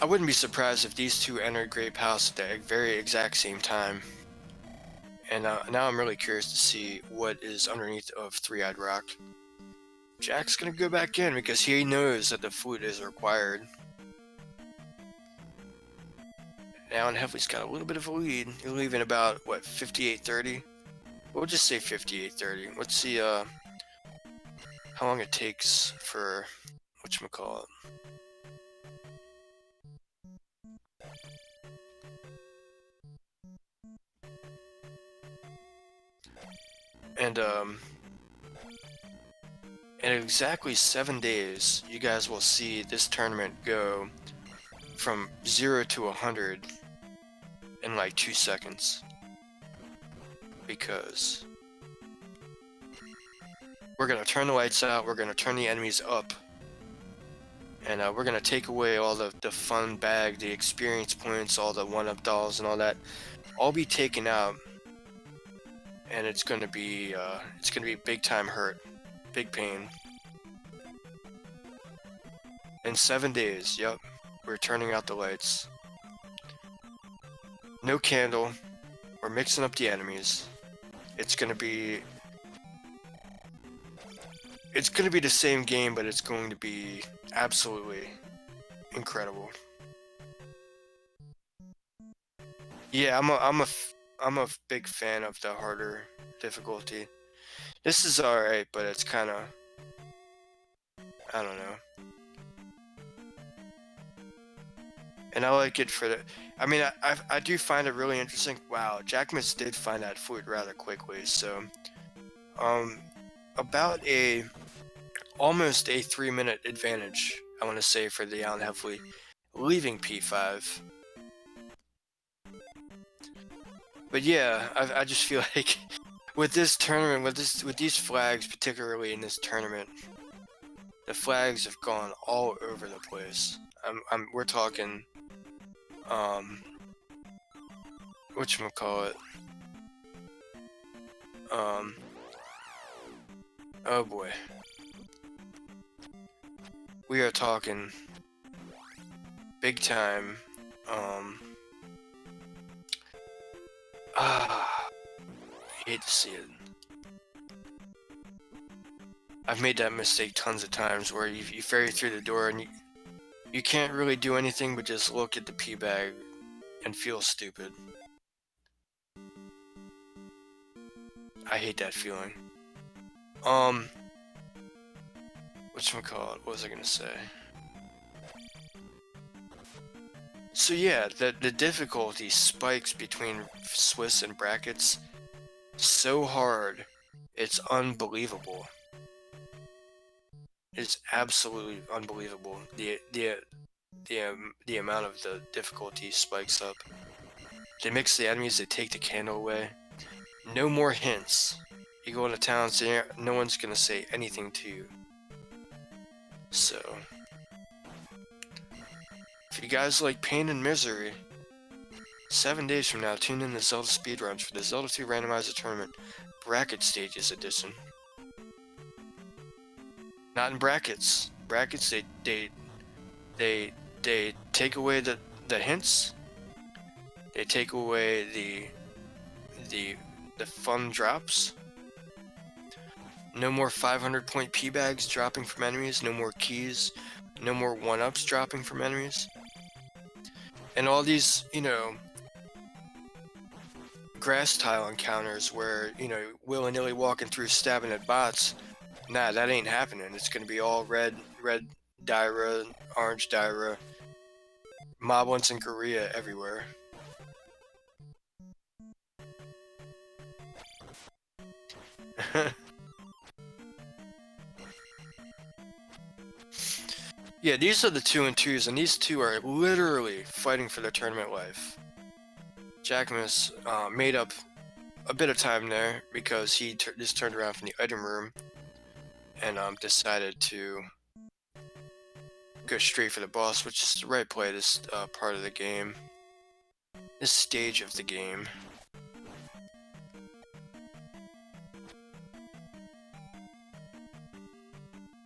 I wouldn't be surprised if these two entered Grape House at the very exact same time. And now I'm really curious to see what is underneath of Three-Eyed Rock. Jack's gonna go back in because he knows that the flute is required. Now, and Heffley's got a little bit of a lead. He's leaving about, what, 58.30? We'll just say 58.30. Let's see how long it takes for whatchamacallit. And in exactly 7 days, you guys will see this tournament go from 0 to 100 in like 2 seconds. Because we're gonna turn the lights out, we're gonna turn the enemies up, and we're gonna take away all the fun bag, the experience points, all the 1-up dolls and all that. All be taken out, and it's gonna be big time hurt, big pain. In 7 days, yep, we're turning out the lights. no candle. We're mixing up the enemies. It's gonna be the same game, but it's going to be absolutely incredible. Yeah, I'm a big fan of the harder difficulty. This is alright, but it's kind of, I don't know. And I like it for the, I mean, I do find it really interesting. Wow, jackimus did find that flute rather quickly. So, about almost a 3-minute advantage, I want to say, for the Allen Heffley, leaving P5. But yeah, I just feel like with this tournament, with these flags, particularly in this tournament, the flags have gone all over the place. We're talking, whatchamacallit, oh boy. We are talking big time, I hate to see it. I've made that mistake tons of times where you ferry through the door and you can't really do anything but just look at the P bag and feel stupid. I hate that feeling. Whatchamacallit, what was I gonna say? So yeah, the difficulty spikes between Swiss and brackets so hard, it's unbelievable. It's absolutely unbelievable. The amount of the difficulty spikes up. They mix the enemies, they take the candle away. No more hints. You go into town, so no one's gonna say anything to you. So, if you guys like pain and misery, 7 days from now, tune in to Zelda Speedruns for the Zelda 2 Randomizer Tournament Bracket Stages Edition. Not in brackets. Brackets, they take away the hints. They take away the fun drops. No more 500-point P bags dropping from enemies. No more keys. No more 1-ups dropping from enemies. And all these, grass tile encounters where, willy-nilly walking through stabbing at bots. Nah, that ain't happening. It's gonna be all red Dyra, orange Dyra, Moblins and Korea everywhere. Yeah, these are the 2 and 2s, and these two are literally fighting for their tournament life. jackimus made up a bit of time there because he just turned around from the item room and decided to go straight for the boss, which is the right play this part of the game, this stage of the game.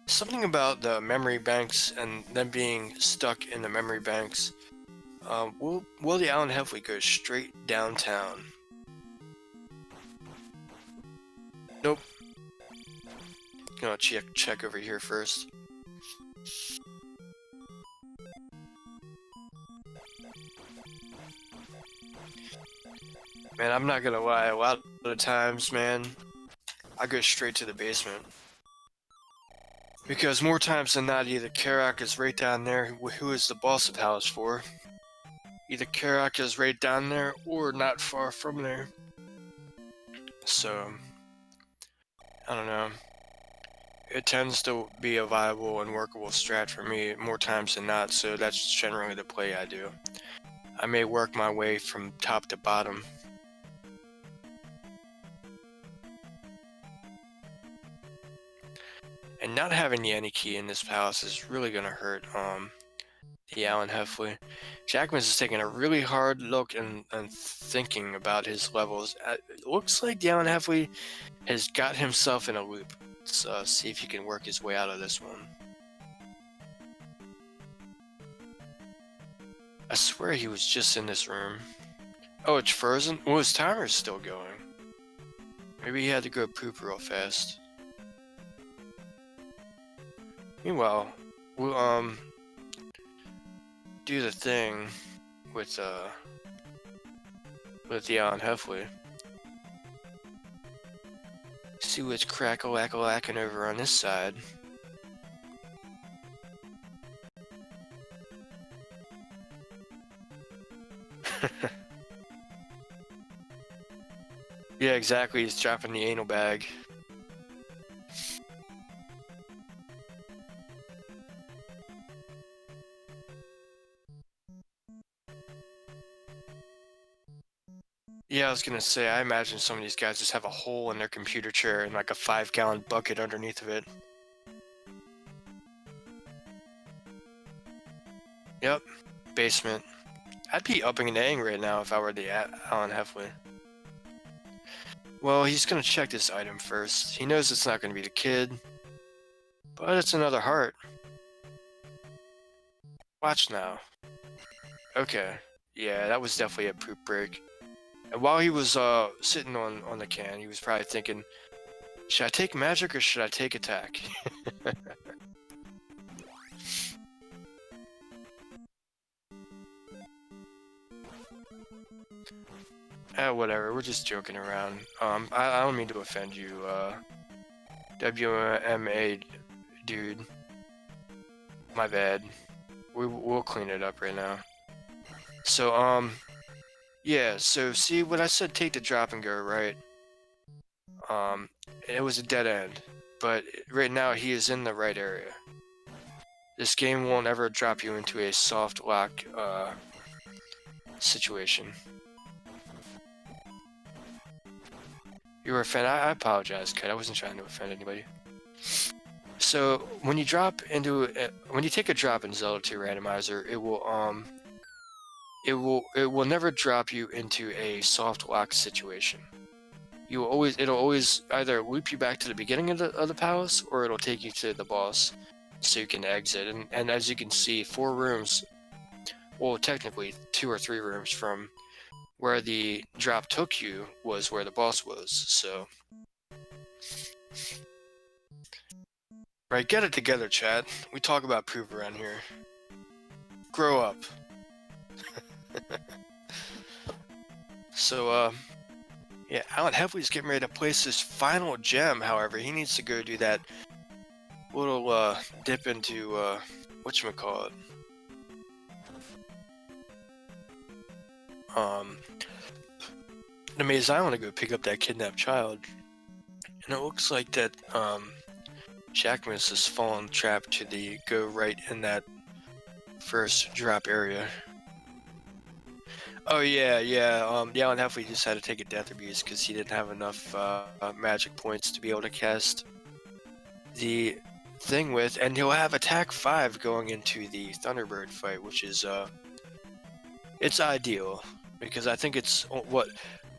Something about the memory banks and them being stuck in the memory banks. Will the Allen Heffley go straight downtown? Nope. Gonna check over here first. Man, I'm not gonna lie, a lot of the times, man, I go straight to the basement. Because more times than not, either Karak is right down there, who is the boss of House 4. Either Karak is right down there, or not far from there. So, I don't know. It tends to be a viable and workable strat for me more times than not, so that's generally the play I do. I may work my way from top to bottom. And not having the any key in this palace is really gonna hurt the Allen Heffley. jackimus is taking a really hard look and thinking about his levels. It looks like the Allen Heffley has got himself in a loop. Let's see if he can work his way out of this one. I swear he was just in this room. Oh, it's frozen? Well, his timer's still going. Maybe he had to go poop real fast. Meanwhile, we'll do the thing with Jan Heffley. See what's crack-a-lack-a-lacking over on this side. Yeah, exactly. He's dropping the anal bag. Yeah, I was gonna say, I imagine some of these guys just have a hole in their computer chair and like a 5-gallon bucket underneath of it. Yep, basement. I'd be upping and aying right now if I were the Alan Heffley. Well, he's gonna check this item first. He knows it's not gonna be the kid, but it's another heart. Watch now. Okay, yeah, that was definitely a poop break. And while he was sitting on the can, he was probably thinking, should I take magic or should I take attack? Whatever, we're just joking around. I don't mean to offend you, WMA dude. My bad. We'll clean it up right now. So, yeah, so see when I said take the drop and go, right? It was a dead end, but right now he is in the right area. This game won't ever drop you into a soft lock, situation. You were a fan. I apologize, kid. I wasn't trying to offend anybody. So when you drop into when you take a drop in Zelda 2 Randomizer, it will never drop you into a soft lock situation. It'll always either loop you back to the beginning of the palace, or it'll take you to the boss, so you can exit. And as you can see, 4 rooms, well, technically 2 or 3 rooms from where the drop took you was where the boss was, so. Right, get it together, Chad. We talk about poop around here. Grow up. So, yeah, Alan Heffley's getting ready to place his final gem, however. He needs to go do that little, dip into, whatchamacallit. The Maze Island to go pick up that kidnapped child. And it looks like that, jackimus has fallen trapped to the go right in that first drop area. Oh yeah, the Alan Heffley just had to take a death abuse because he didn't have enough magic points to be able to cast the thing with, and he'll have attack 5 going into the Thunderbird fight, which is it's ideal because I think it's what.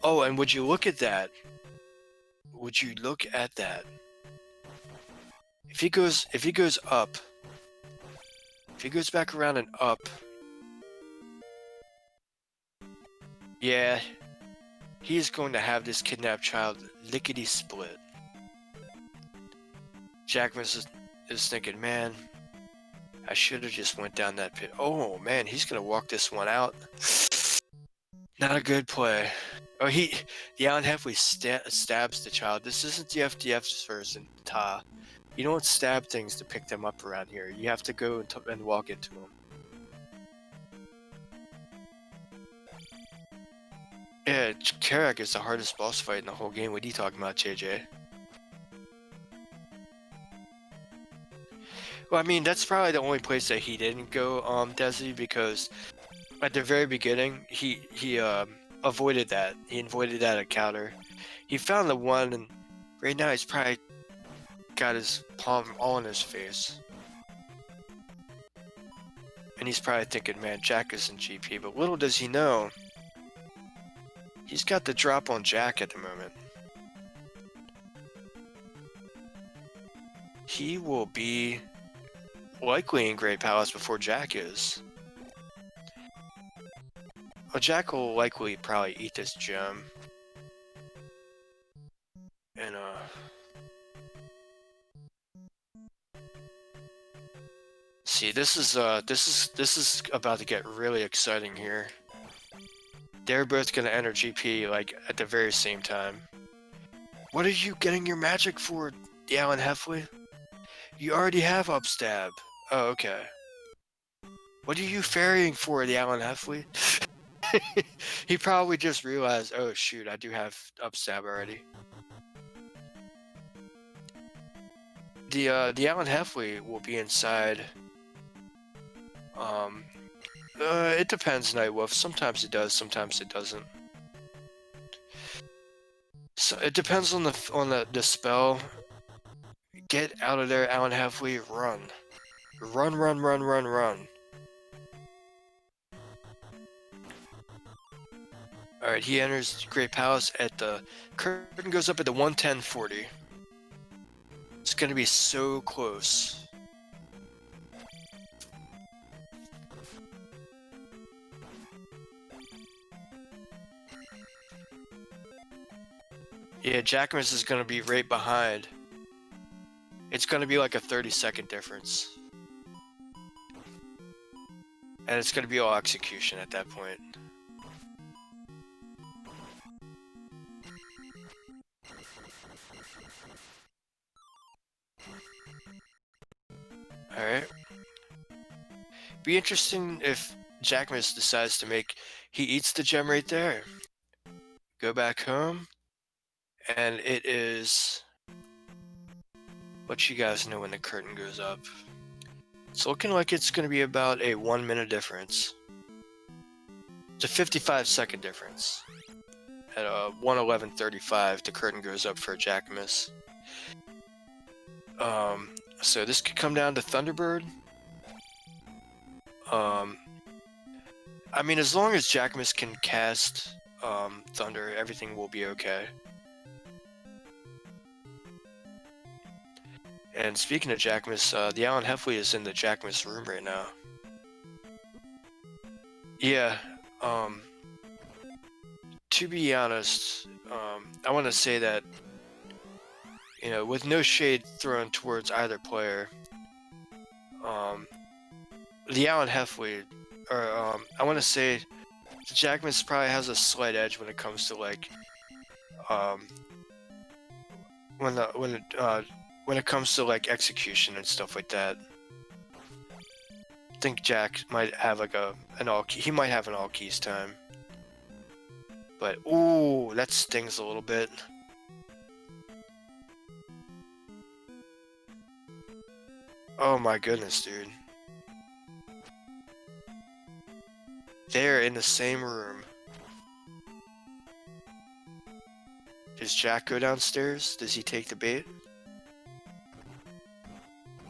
Oh, and would you look at that? Would you look at that? If he goes up, if he goes back around and up, yeah, he is going to have this kidnapped child lickety split. jackimus is thinking, man, I should have just went down that pit. Oh man, he's gonna walk this one out. Not a good play. Oh, the Alan Heffley stabs the child. This isn't the FDF's version, TAH. You don't stab things to pick them up around here. You have to go and walk into them. Yeah, Karak is the hardest boss fight in the whole game. What are you talking about, JJ? Well, I mean, that's probably the only place that he didn't go, Desi, because at the very beginning, he avoided that. He avoided that encounter. He found the one, and right now he's probably got his palm all in his face. And he's probably thinking, man, Jack isn't GP, but little does he know, he's got the drop on Jack at the moment. He will be likely in Great Palace before Jack is. Jack will likely probably eat this gem. And see, this is about to get really exciting here. They're both gonna enter GP like at the very same time. What are you getting your magic for, the Alan Heffley? You already have upstab. Oh, okay. What are you ferrying for, the Alan Heffley? He probably just realized, oh shoot, I do have upstab already. The Alan Heffley will be inside. It depends, Nightwolf. Sometimes it does, sometimes it doesn't. So it depends on the spell. Get out of there, Alan Heffley. Run. Run, run, run, run, run. Alright, he enters Great Palace at the... Curtain goes up at the 110:40. It's gonna be so close. Yeah, jackimus is gonna be right behind. It's gonna be like a 30-second difference. And it's gonna be all execution at that point. Alright. Be interesting if jackimus decides to make... He eats the gem right there. Go back home. And it is... Let you guys know when the curtain goes up. It's looking like it's going to be about a 1 minute difference. It's a 55-second difference. At 1:11:35, the curtain goes up for jackimus. So this could come down to Thunderbird. I mean, as long as jackimus can cast Thunder, everything will be okay. And speaking of jackimus, the Alan Heffley is in the jackimus room right now. Yeah, to be honest, I want to say that, you know, with no shade thrown towards either player, the Alan Heffley, or I want to say, the jackimus probably has a slight edge when it comes to like, when it comes to like execution and stuff like that. I think Jack might have like an all key. He might have an all keys time. But ooh, that stings a little bit. Oh my goodness, dude. They're in the same room. Does Jack go downstairs? Does he take the bait?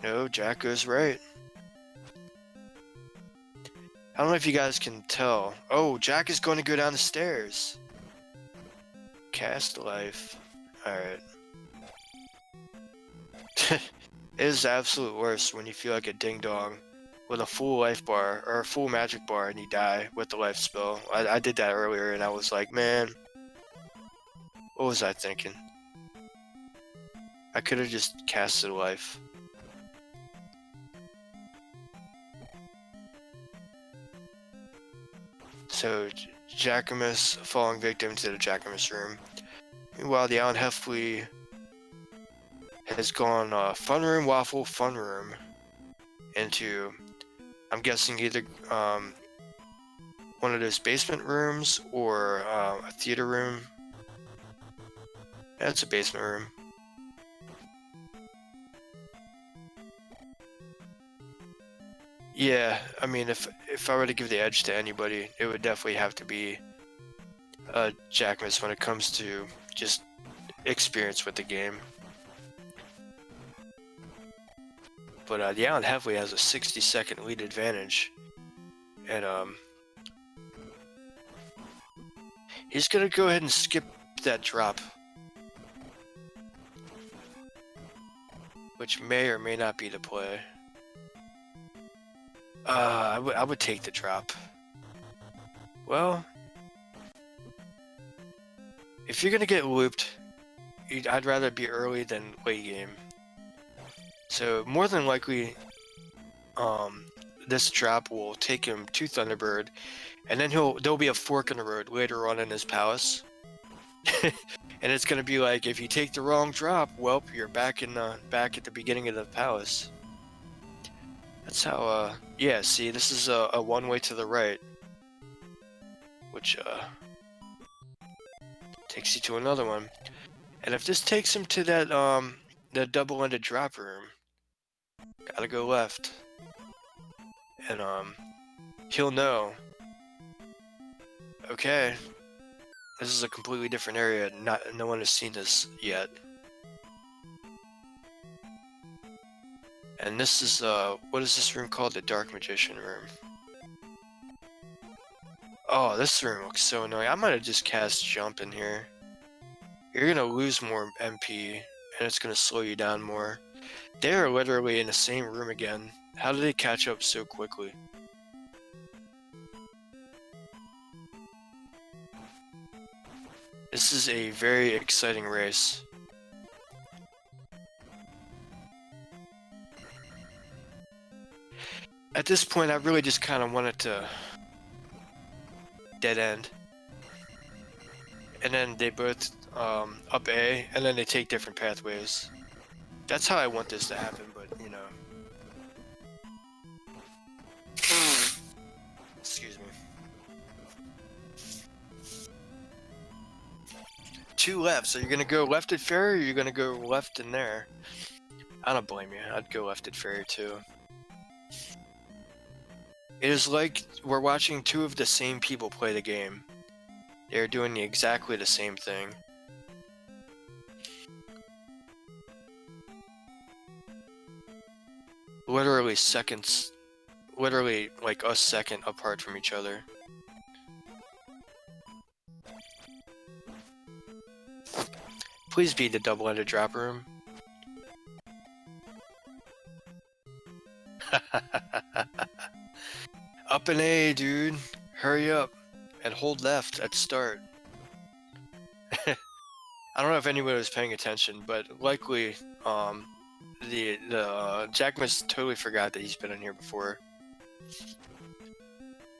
No, Jack goes right. I don't know if you guys can tell. Oh, Jack is going to go down the stairs. Cast life. Alright. It is the absolute worst when you feel like a ding-dong with a full life bar, or a full magic bar, and you die with the life spell. I did that earlier, and I was like, man, what was I thinking? I could have just casted life. So, jackimus falling victim to the jackimus room. Meanwhile, the Alan Heffley has gone fun room, waffle, fun room into, I'm guessing, either one of those basement rooms or a theater room. That's a basement room. Yeah, I mean, if I were to give the edge to anybody, it would definitely have to be jackimus when it comes to just experience with the game. But the Alan Heffley has a 60-second lead advantage, and he's gonna go ahead and skip that drop, which may or may not be the play. I would take the drop. Well, if you're gonna get looped, I'd rather be early than late game. So more than likely, this drop will take him to Thunderbird, and then there'll be a fork in the road later on in his palace. And it's gonna be like, if you take the wrong drop, well, you're back at the beginning of the palace. That's how, yeah, see, this is a one-way to the right, which, takes you to another one. And if this takes him to that, the double-ended drop room, gotta go left. And, he'll know. Okay. This is a completely different area. No one has seen this yet. And this is, what is this room called? The Dark Magician room. Oh, this room looks so annoying. I might have just cast Jump in here. You're gonna lose more MP, and it's gonna slow you down more. They are literally in the same room again. How did they catch up so quickly? This is a very exciting race. At this point, I really just kind of wanted to dead end. And then they both up A, and then they take different pathways. That's how I want this to happen, but you know. Excuse me. 2 left, so you're gonna go left at Ferry, or you're gonna go left in there? I don't blame you. I'd go left at Ferry too. It is like we're watching 2 of the same people play the game. They're doing exactly the same thing. Literally seconds, literally like a second apart from each other. Please be the double-ended drop room. Up an A, dude. Hurry up and hold left at start. I don't know if anyone was paying attention, but likely, the jackimus totally forgot that he's been in here before.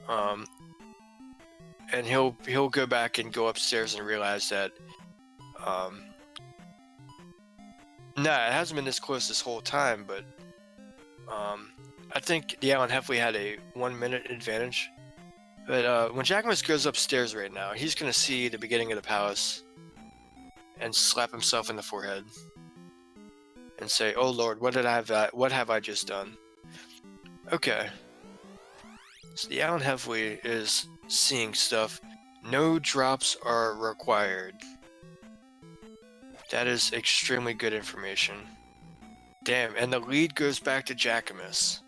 And he'll go back and go upstairs and realize that, nah, it hasn't been this close this whole time, but, I think the Alan Heffley had a 1-minute advantage. But when jackimus goes upstairs right now, he's gonna see the beginning of the palace and slap himself in the forehead and say, "Oh Lord, what have I just done?" Okay. So the Alan Heffley is seeing stuff. No drops are required. That is extremely good information. Damn, and the lead goes back to jackimus.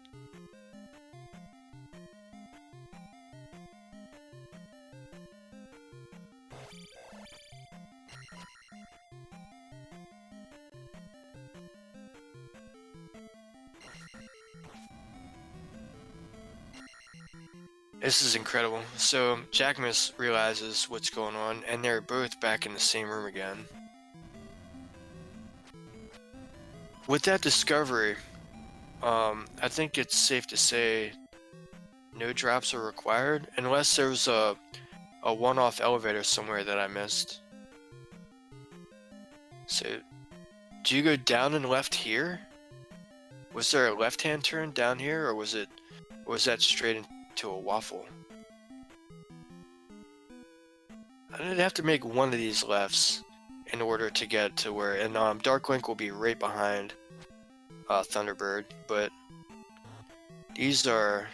This is incredible. So jackimus realizes what's going on, and they're both back in the same room again. With that discovery, I think it's safe to say no drops are required, unless there's a one-off elevator somewhere that I missed. So, do you go down and left here? Was there a left-hand turn down here, or was that straight into a waffle? I'd have to make one of these lefts in order to get to where, and Dark Link will be right behind Thunderbird, but these are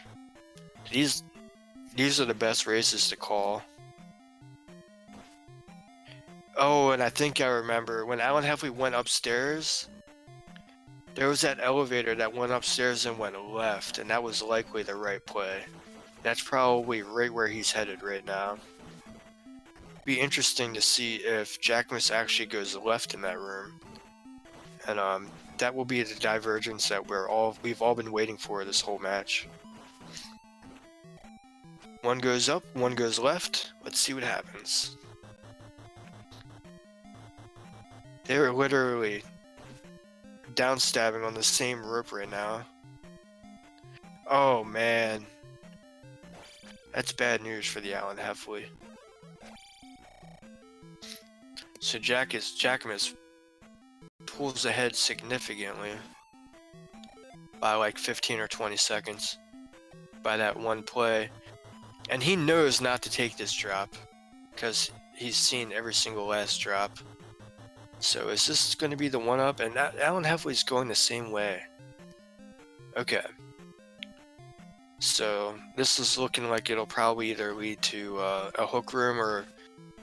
the best races to call. Oh, and I think I remember when Alan Heffley went upstairs, there was that elevator that went upstairs and went left, and that was likely the right play. That's probably right where he's headed right now. Be interesting to see if jackimus actually goes left in that room, and that will be the divergence that we've all been waiting for this whole match. One goes up, one goes left. Let's see what happens. They're literally downstabbing on the same rope right now. Oh man. That's bad news for the Allen Heffley. So jackimus pulls ahead significantly by like 15 or 20 seconds by that one play. And he knows not to take this drop because he's seen every single last drop. So is this going to be the one-up? And Allen Heffley's going the same way. Okay. So this is looking like it'll probably either lead to a hook room or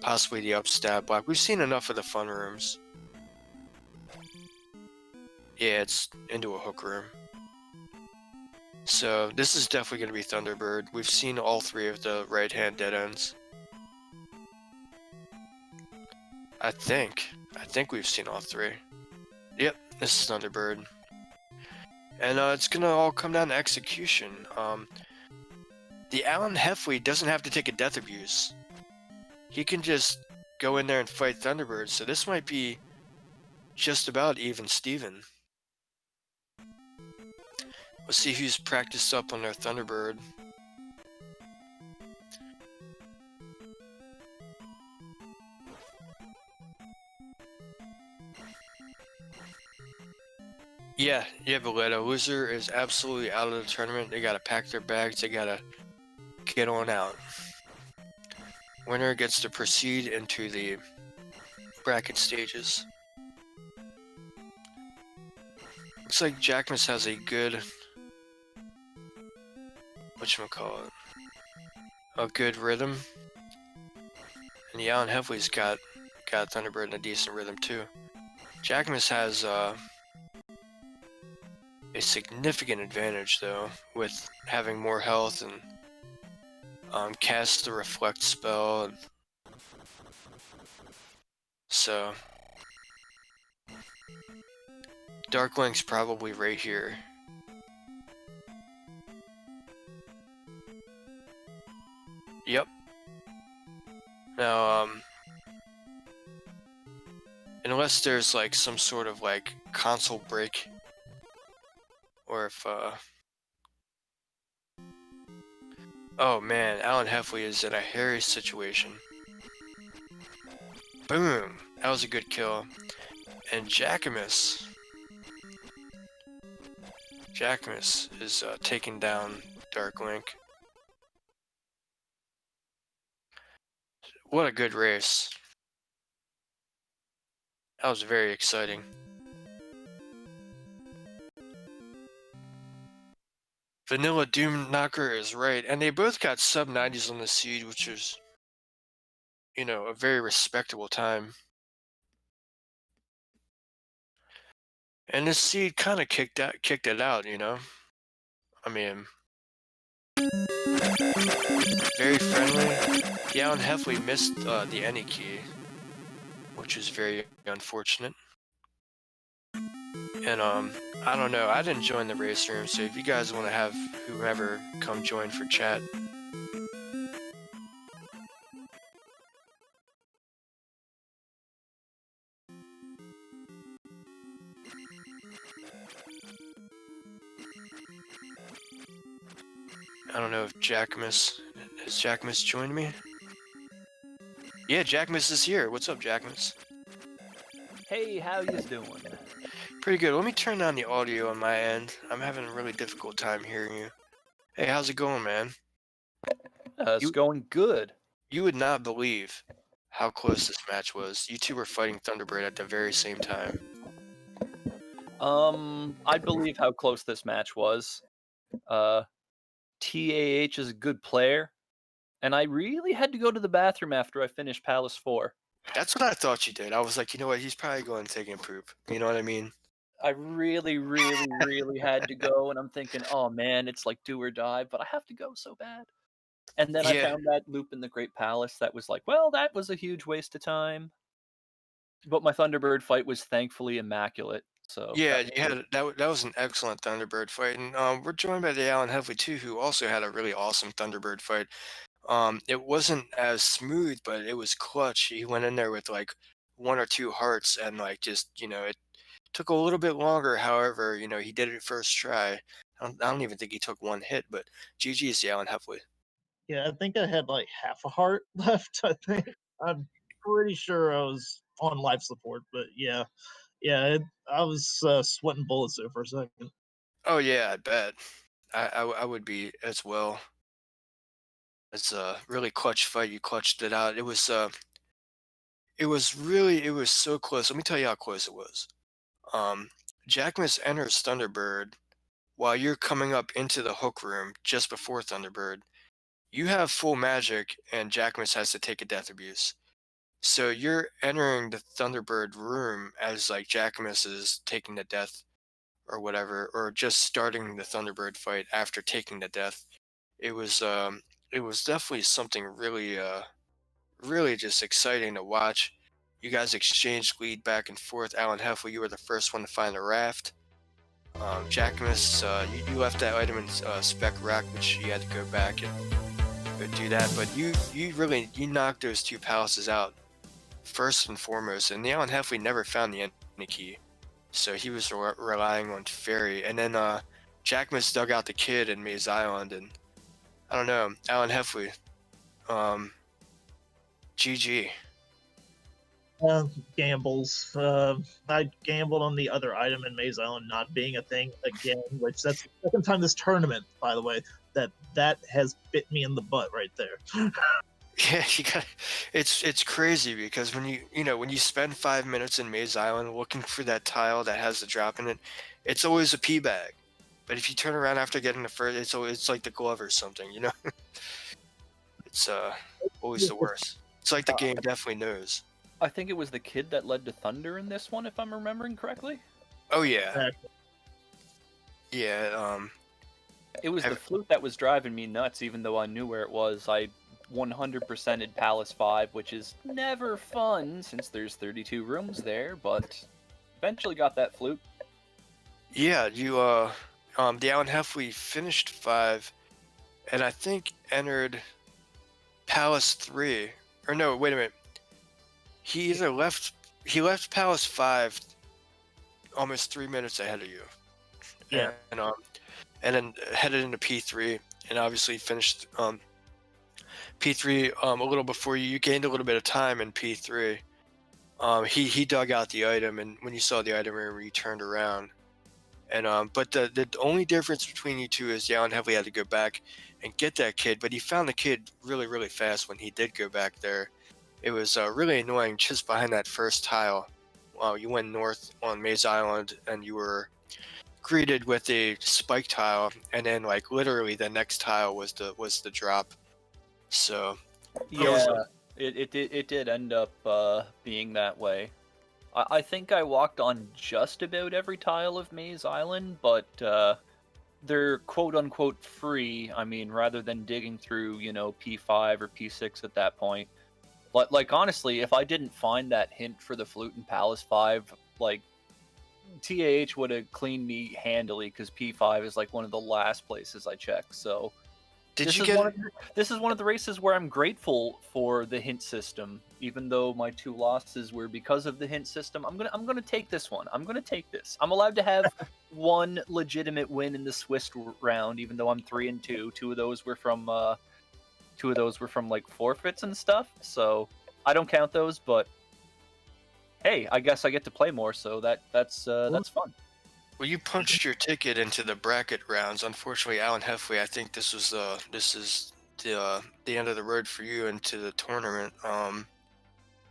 possibly the upstab block. We've seen enough of the fun rooms. Yeah, it's into a hook room. So this is definitely going to be Thunderbird. We've seen all three of the right-hand dead ends. I think we've seen all three. Yep, this is Thunderbird. And it's going to all come down to execution. The Allen Heffley doesn't have to take a death abuse. He can just go in there and fight Thunderbird. So this might be just about even Steven. Let's see who's practiced up on their Thunderbird. Yeah, but a loser is absolutely out of the tournament. They gotta pack their bags, they gotta get on out. Winner gets to proceed into the bracket stages. Looks like jackimus has a good, whatchamacallit, a good rhythm. And the Allen Heffley's got Thunderbird in a decent rhythm too. jackimus has a significant advantage though, with having more health and cast the reflect spell. So Dark Link's probably right here. Yep. Now, unless there's like some sort of like console break, or if oh man, Allen Heffley is in a hairy situation. Boom! That was a good kill. And jackimus is taking down Dark Link. What a good race. That was very exciting. Vanilla Doom Knocker is right, and they both got sub 90s on the seed, which is, you know, a very respectable time. And this seed kind of kicked it out, you know. I mean, very friendly. The Allen Heffley missed the any key, which is very unfortunate. And I don't know, I didn't join the race room, so if you guys want to have whoever come join for chat. I don't know if has jackimus joined me? Yeah, jackimus is here. What's up, jackimus? Hey, how you doing? Pretty good. Let me turn down the audio on my end. I'm having a really difficult time hearing you. Hey, how's it going, man? It's going good. You would not believe how close this match was. You two were fighting Thunderbird at the very same time. I believe how close this match was. TAH is a good player, and I really had to go to the bathroom after I finished Palace 4. That's what I thought you did. I was like, you know what, he's probably going to take a poop. You know what I mean? I really, really, really had to go, and I'm thinking, oh man, it's like do or die, but I have to go so bad. And then I found that loop in the Great Palace that was like, well, that was a huge waste of time. But my Thunderbird fight was thankfully immaculate. So yeah, that was an excellent Thunderbird fight, and we're joined by the Allen Heffley too, who also had a really awesome Thunderbird fight. It wasn't as smooth, but it was clutch. He went in there with like one or two hearts, and like just it took a little bit longer. However, he did it first try. I don't even think he took one hit, but GG's to Alan Heffley. Yeah, I think I had like half a heart left. I think I'm pretty sure I was on life support, but yeah, I was sweating bullets there for a second. Oh yeah, I bet. I would be as well. It's a really clutch fight. You clutched it out. It was so close. Let me tell you how close it was. Um, Jackimus enters Thunderbird while you're coming up into the hook room just before Thunderbird. You have full magic, and Jackimus has to take a death abuse. So you're entering the Thunderbird room as like Jackimus is taking the death or whatever, or just starting the Thunderbird fight after taking the death. It was um it was definitely something really just exciting to watch. You guys exchanged lead back and forth. Alan Heffel, you were the first one to find the raft. Jackimus, you left that item in Spec Rack, which you had to go back and go do that. But you knocked those two palaces out first and foremost. And the Alan Heffley never found the enemy key, so he was relying on Fairy. And then Jackimus dug out the kid in Maze Island, and I don't know, Alan Heffley, GG. Gambles. I gambled on the other item in Maze Island not being a thing again, which that's the second time this tournament, by the way, that has bit me in the butt right there. Yeah, it's crazy because when you spend 5 minutes in Maze Island looking for that tile that has the drop in it, it's always a pea bag. But if you turn around after getting the first, it's like the glove or something, It's always the worst. It's like the game definitely knows. I think it was the kid that led to Thunder in this one, if I'm remembering correctly. Oh yeah. Yeah, It was the flute that was driving me nuts, even though I knew where it was. I 100%ed Palace 5, which is never fun since there's 32 rooms there, but eventually got that flute. yeah, the Alan Heffley finished 5, and I think entered Palace 3. Or no, wait a minute. He left Palace 5 almost 3 minutes ahead of you. Yeah. And then headed into P3, and obviously finished P3 a little before you. You gained a little bit of time in P3. He dug out the item, and when you saw the item, remember, you turned around. And but the only difference between you two is the Alan Heffley had to go back and get that kid, but he found the kid really fast when he did go back there. It was really annoying just behind that first tile. You went north on Maze Island, and you were greeted with a spike tile, and then like literally the next tile was the drop. So yeah, it did end up being that way. I think I walked on just about every tile of Maze Island, but they're quote-unquote free. I mean, rather than digging through, P5 or P6 at that point. Like, honestly, if I didn't find that hint for the flute in Palace 5, like, TAH would have cleaned me handily, because P5 is, like, one of the last places I check, so... This is one of the races where I'm grateful for the hint system, even though my 2 losses were because of the hint system. I'm gonna take this one. I'm gonna take this. I'm allowed to have one legitimate win in the Swiss round, even though I'm 3-2. Two of those were from like forfeits and stuff. So I don't count those, but hey, I guess I get to play more, so that's fun. Well, you punched your ticket into the bracket rounds. Unfortunately, Alan Heffley, I think this is the end of the road for you into the tournament.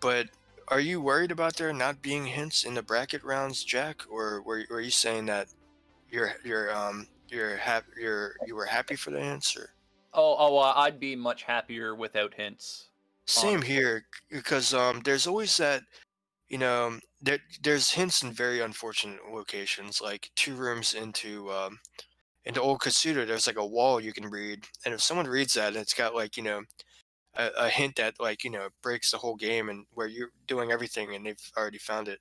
But are you worried about there not being hints in the bracket rounds, Jack, or were you saying that you were happy for the hints? Or? I'd be much happier without hints. Same here, because there's always that. There's hints in very unfortunate locations, like 2 rooms into Old Kasuda. There's like a wall you can read, and if someone reads that, it's got like a hint that like breaks the whole game, and where you're doing everything and they've already found it.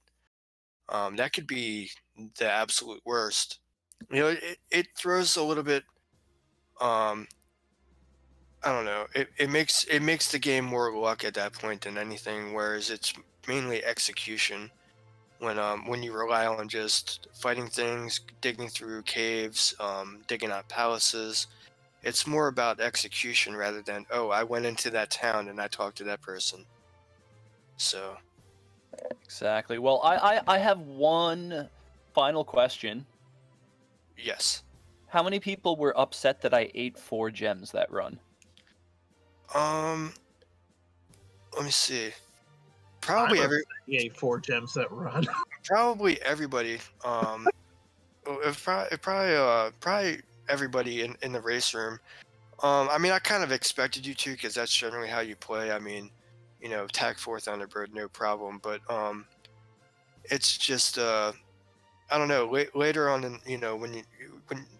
That could be the absolute worst. It throws a little bit. I don't know. It makes the game more luck at that point than anything. Whereas it's mainly execution. When you rely on just fighting things, digging through caves, digging out palaces, it's more about execution rather than, oh, I went into that town and I talked to that person. So Exactly. Well, I have one final question. yes. How many people were upset that I ate 4 gems that run? Um, let me see. I'm Probably upset he ate 4 gems that run. probably everybody. Probably everybody in the race room. I mean, I kind of expected you to, because that's generally how you play. I mean, attack 4 Thunderbird, no problem. But it's just I don't know. Later on, in when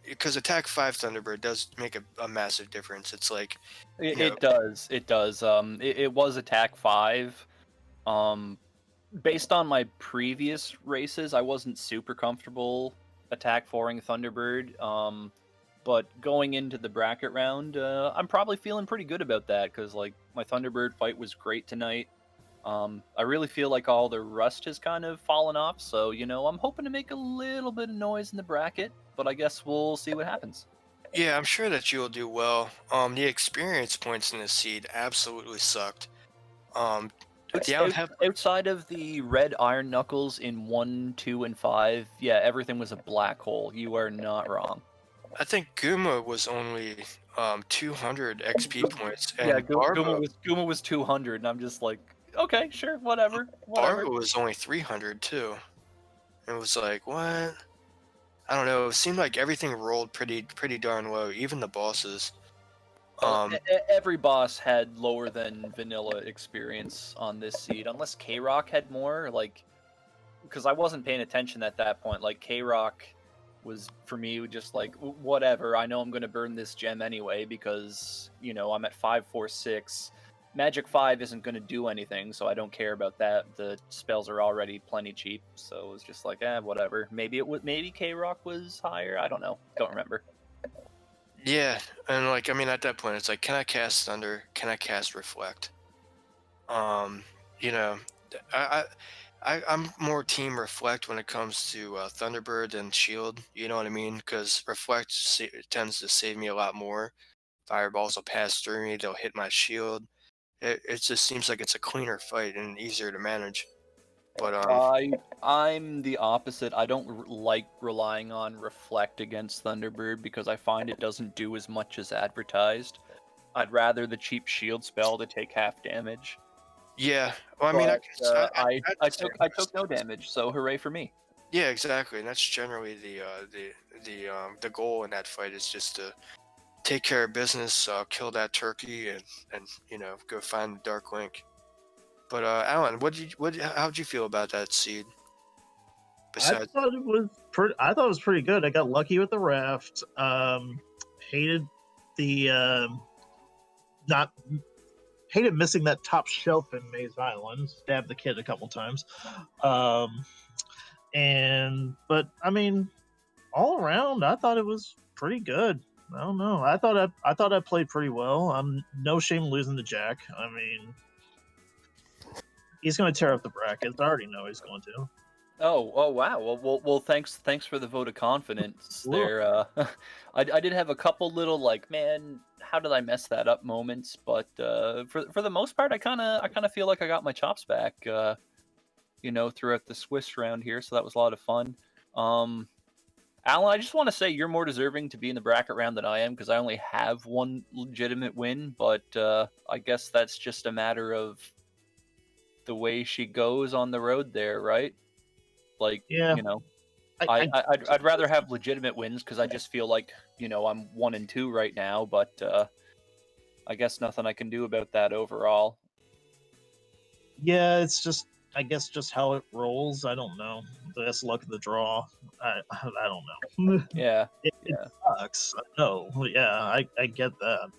because attack 5 Thunderbird does make a massive difference. It's like, It, it does. It does. It was attack 5. Based on my previous races, I wasn't super comfortable attack 4ing Thunderbird. But going into the bracket round, I'm probably feeling pretty good about that because like my Thunderbird fight was great tonight. I really feel like all the rust has kind of fallen off, so I'm hoping to make a little bit of noise in the bracket, but I guess we'll see what happens. yeah, I'm sure that you'll do well. The experience points in this seed absolutely sucked. Outside of the red iron knuckles in 1, 2, and 5, yeah, everything was a black hole. You are not wrong. I think Guma was only 200 XP points, Yeah, and Barba Guma was 200, and I'm just like, okay, sure, whatever. was only 300 too. It was like, what? I don't know. It seemed like everything rolled pretty darn low, even the bosses. Every boss had lower than vanilla experience on this seed, unless K-Rock had more. Like, because I wasn't paying attention at that point. Like K-Rock was for me just like whatever. I know I'm gonna burn this gem anyway because I'm at 546. Magic 5 isn't gonna do anything, so I don't care about that. The spells are already plenty cheap, so it was just like, whatever. Maybe K-Rock was higher. I don't know. Don't remember. Yeah, and like, I mean, at that point, it's like, can I cast Thunder? Can I cast Reflect? You know, I'm more Team Reflect when it comes to Thunderbird and Shield. You know what I mean? Because Reflect tends to save me a lot more. Fireballs will pass through me; they'll hit my shield. It just seems like it's a cleaner fight and easier to manage. But I'm the opposite. I don't like relying on Reflect against Thunderbird because I find it doesn't do as much as advertised. I'd rather the cheap shield spell to take half damage. yeah, well, I mean, I took no damage, so hooray for me. yeah, exactly, and that's generally the goal in that fight is just to take care of business, kill that turkey, and go find the Dark Link. But Alan, how'd you feel about that seed? Besides, I thought it was pretty good. I got lucky with the raft. Hated the not hated missing that top shelf in Maze Island. Stabbed the kid a couple times. But I mean, all around, I thought it was pretty good. I don't know. I thought I played pretty well. No shame losing to Jack. I mean, he's going to tear up the brackets. I already know he's going to. Oh wow. Well. Thanks for the vote of confidence there. I did have a couple little like, man, how did I mess that up moments, but for the most part, I kind of feel like I got my chops back. Throughout the Swiss round here, so that was a lot of fun. Alan, I just want to say you're more deserving to be in the bracket round than I am because I only have one legitimate win, but I guess that's just a matter of the way she goes on the road there, right? Like, yeah. I'd rather have legitimate wins because I just feel like, I'm 1 and 2 right now, but I guess nothing I can do about that overall. Yeah, it's just, I guess, just how it rolls. I don't know. That's luck of the draw. I don't know. Yeah. It sucks. No, yeah, I get that.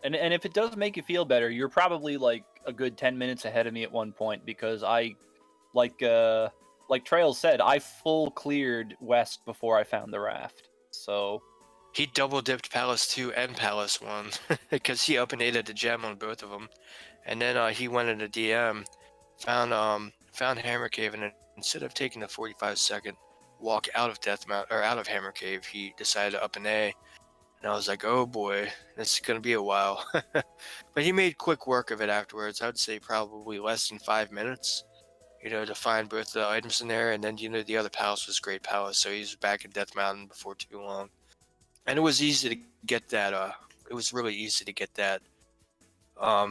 And if it does make you feel better, you're probably like a good 10 minutes ahead of me at one point because I, like Trails said, I full cleared West before I found the raft. So he double dipped Palace 2 and Palace 1 because he open 8 at the gem on both of them, and then he went into DM, found found Hammer Cave, and then instead of taking the 45-second walk out of out of Hammer Cave, he decided to up an A. And I was like, oh boy, this is gonna be a while. But he made quick work of it afterwards. I would say probably less than 5 minutes, to find both the items in there. And then, the other palace was Great Palace, so he was back in Death Mountain before too long. And it was easy to get that, it was really easy to get that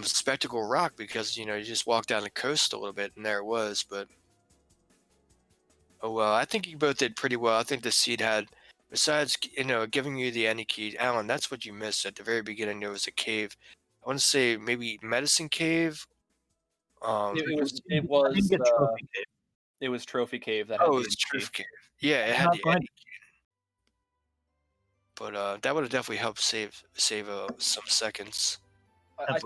Spectacle Rock because, you just walk down the coast a little bit and there it was. But, oh well, I think you both did pretty well. I think the seed had, besides, giving you the any key, Alan, that's what you missed at the very beginning. There was a cave. I want to say maybe Medicine Cave. It was I didn't get Trophy Cave. it was Trophy Cave that had Oh, the it's NP. Truth Cave. Yeah, it had No, the go ahead. Eddie. But that would have definitely helped save some seconds. I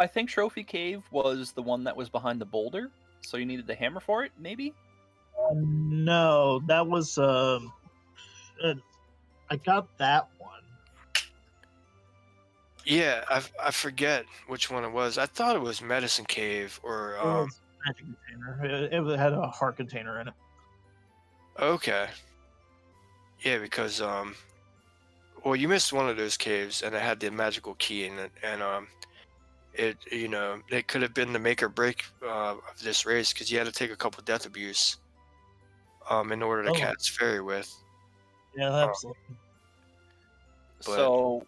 think Trophy Cave was the one that was behind the boulder, so you needed the hammer for it, maybe? No, that was I got that one. Yeah, I forget which one it was. I thought it was Medicine Cave or It was magic container. It had a heart container in it. okay. Yeah, because well, you missed one of those caves and it had the magical key in it, and it could have been the make or break of this race because you had to take a couple death abuse in order to Oh. catch Fairy with. Yeah, absolutely. But- So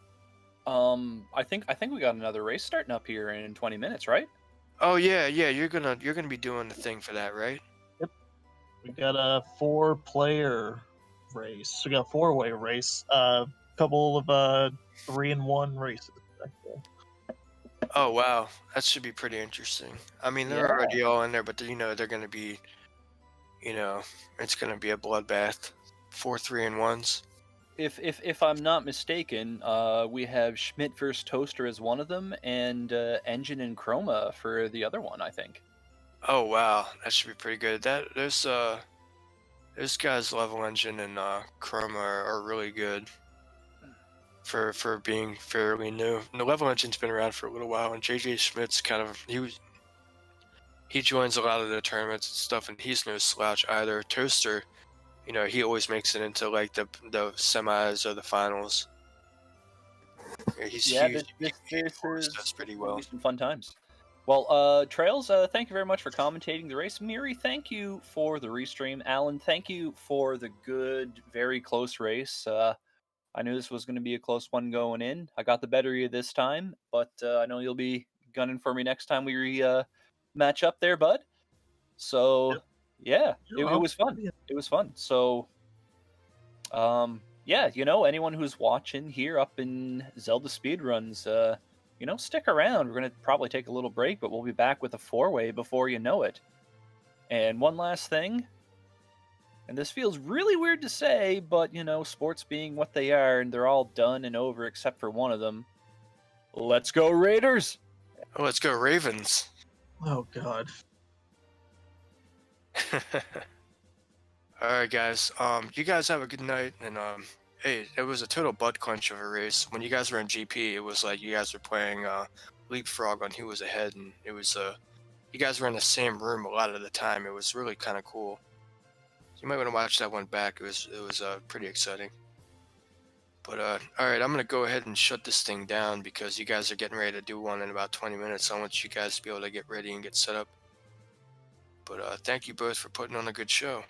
I think we got another race starting up here in 20 minutes, right? Oh yeah, you're gonna be doing the thing for that, right? We got a 4-player race. We got a 4-way race. Couple of 3-in-1 races. Actually. Oh wow, that should be pretty interesting. I mean, they're Yeah. already all in there, but they're gonna be, it's gonna be a bloodbath. 4 3-in-1s. If I'm not mistaken, we have Schmidt versus Toaster as one of them, and Engine and Chroma for the other one, I think. Oh wow, that should be pretty good. Those guys, Level Engine and Chroma are really good for being fairly new. And the Level Engine's been around for a little while, and JJ Schmidt's he joins a lot of the tournaments and stuff, and he's no slouch either. Toaster, he always makes it into like the semis or the finals. Yeah, he's huge. This That's pretty will well. be some fun times. Well, Trails, thank you very much for commentating the race. Miri, thank you for the restream. Alan, thank you for the good, very close race. I knew this was going to be a close one going in. I got the better of you this time, but I know you'll be gunning for me next time we match up there, bud. So, Yep. yeah, it was fun. It was fun. So, yeah, anyone who's watching here up in Zelda Speedruns, stick around. We're going to probably take a little break, but we'll be back with a 4-way before you know it. And one last thing, and this feels really weird to say, but, sports being what they are, and they're all done and over except for one of them. Let's go Raiders! Oh, let's go Ravens. Oh God. All right, guys. You guys have a good night, and hey, it was a total butt clench of a race. When you guys were in GP, it was like you guys were playing leapfrog on who was ahead, and it was you guys were in the same room a lot of the time. It was really kind of cool. You might want to watch that one back. It was pretty exciting. But all right, I'm gonna go ahead and shut this thing down because you guys are getting ready to do one in about 20 minutes. I want you guys to be able to get ready and get set up. But thank you both for putting on a good show.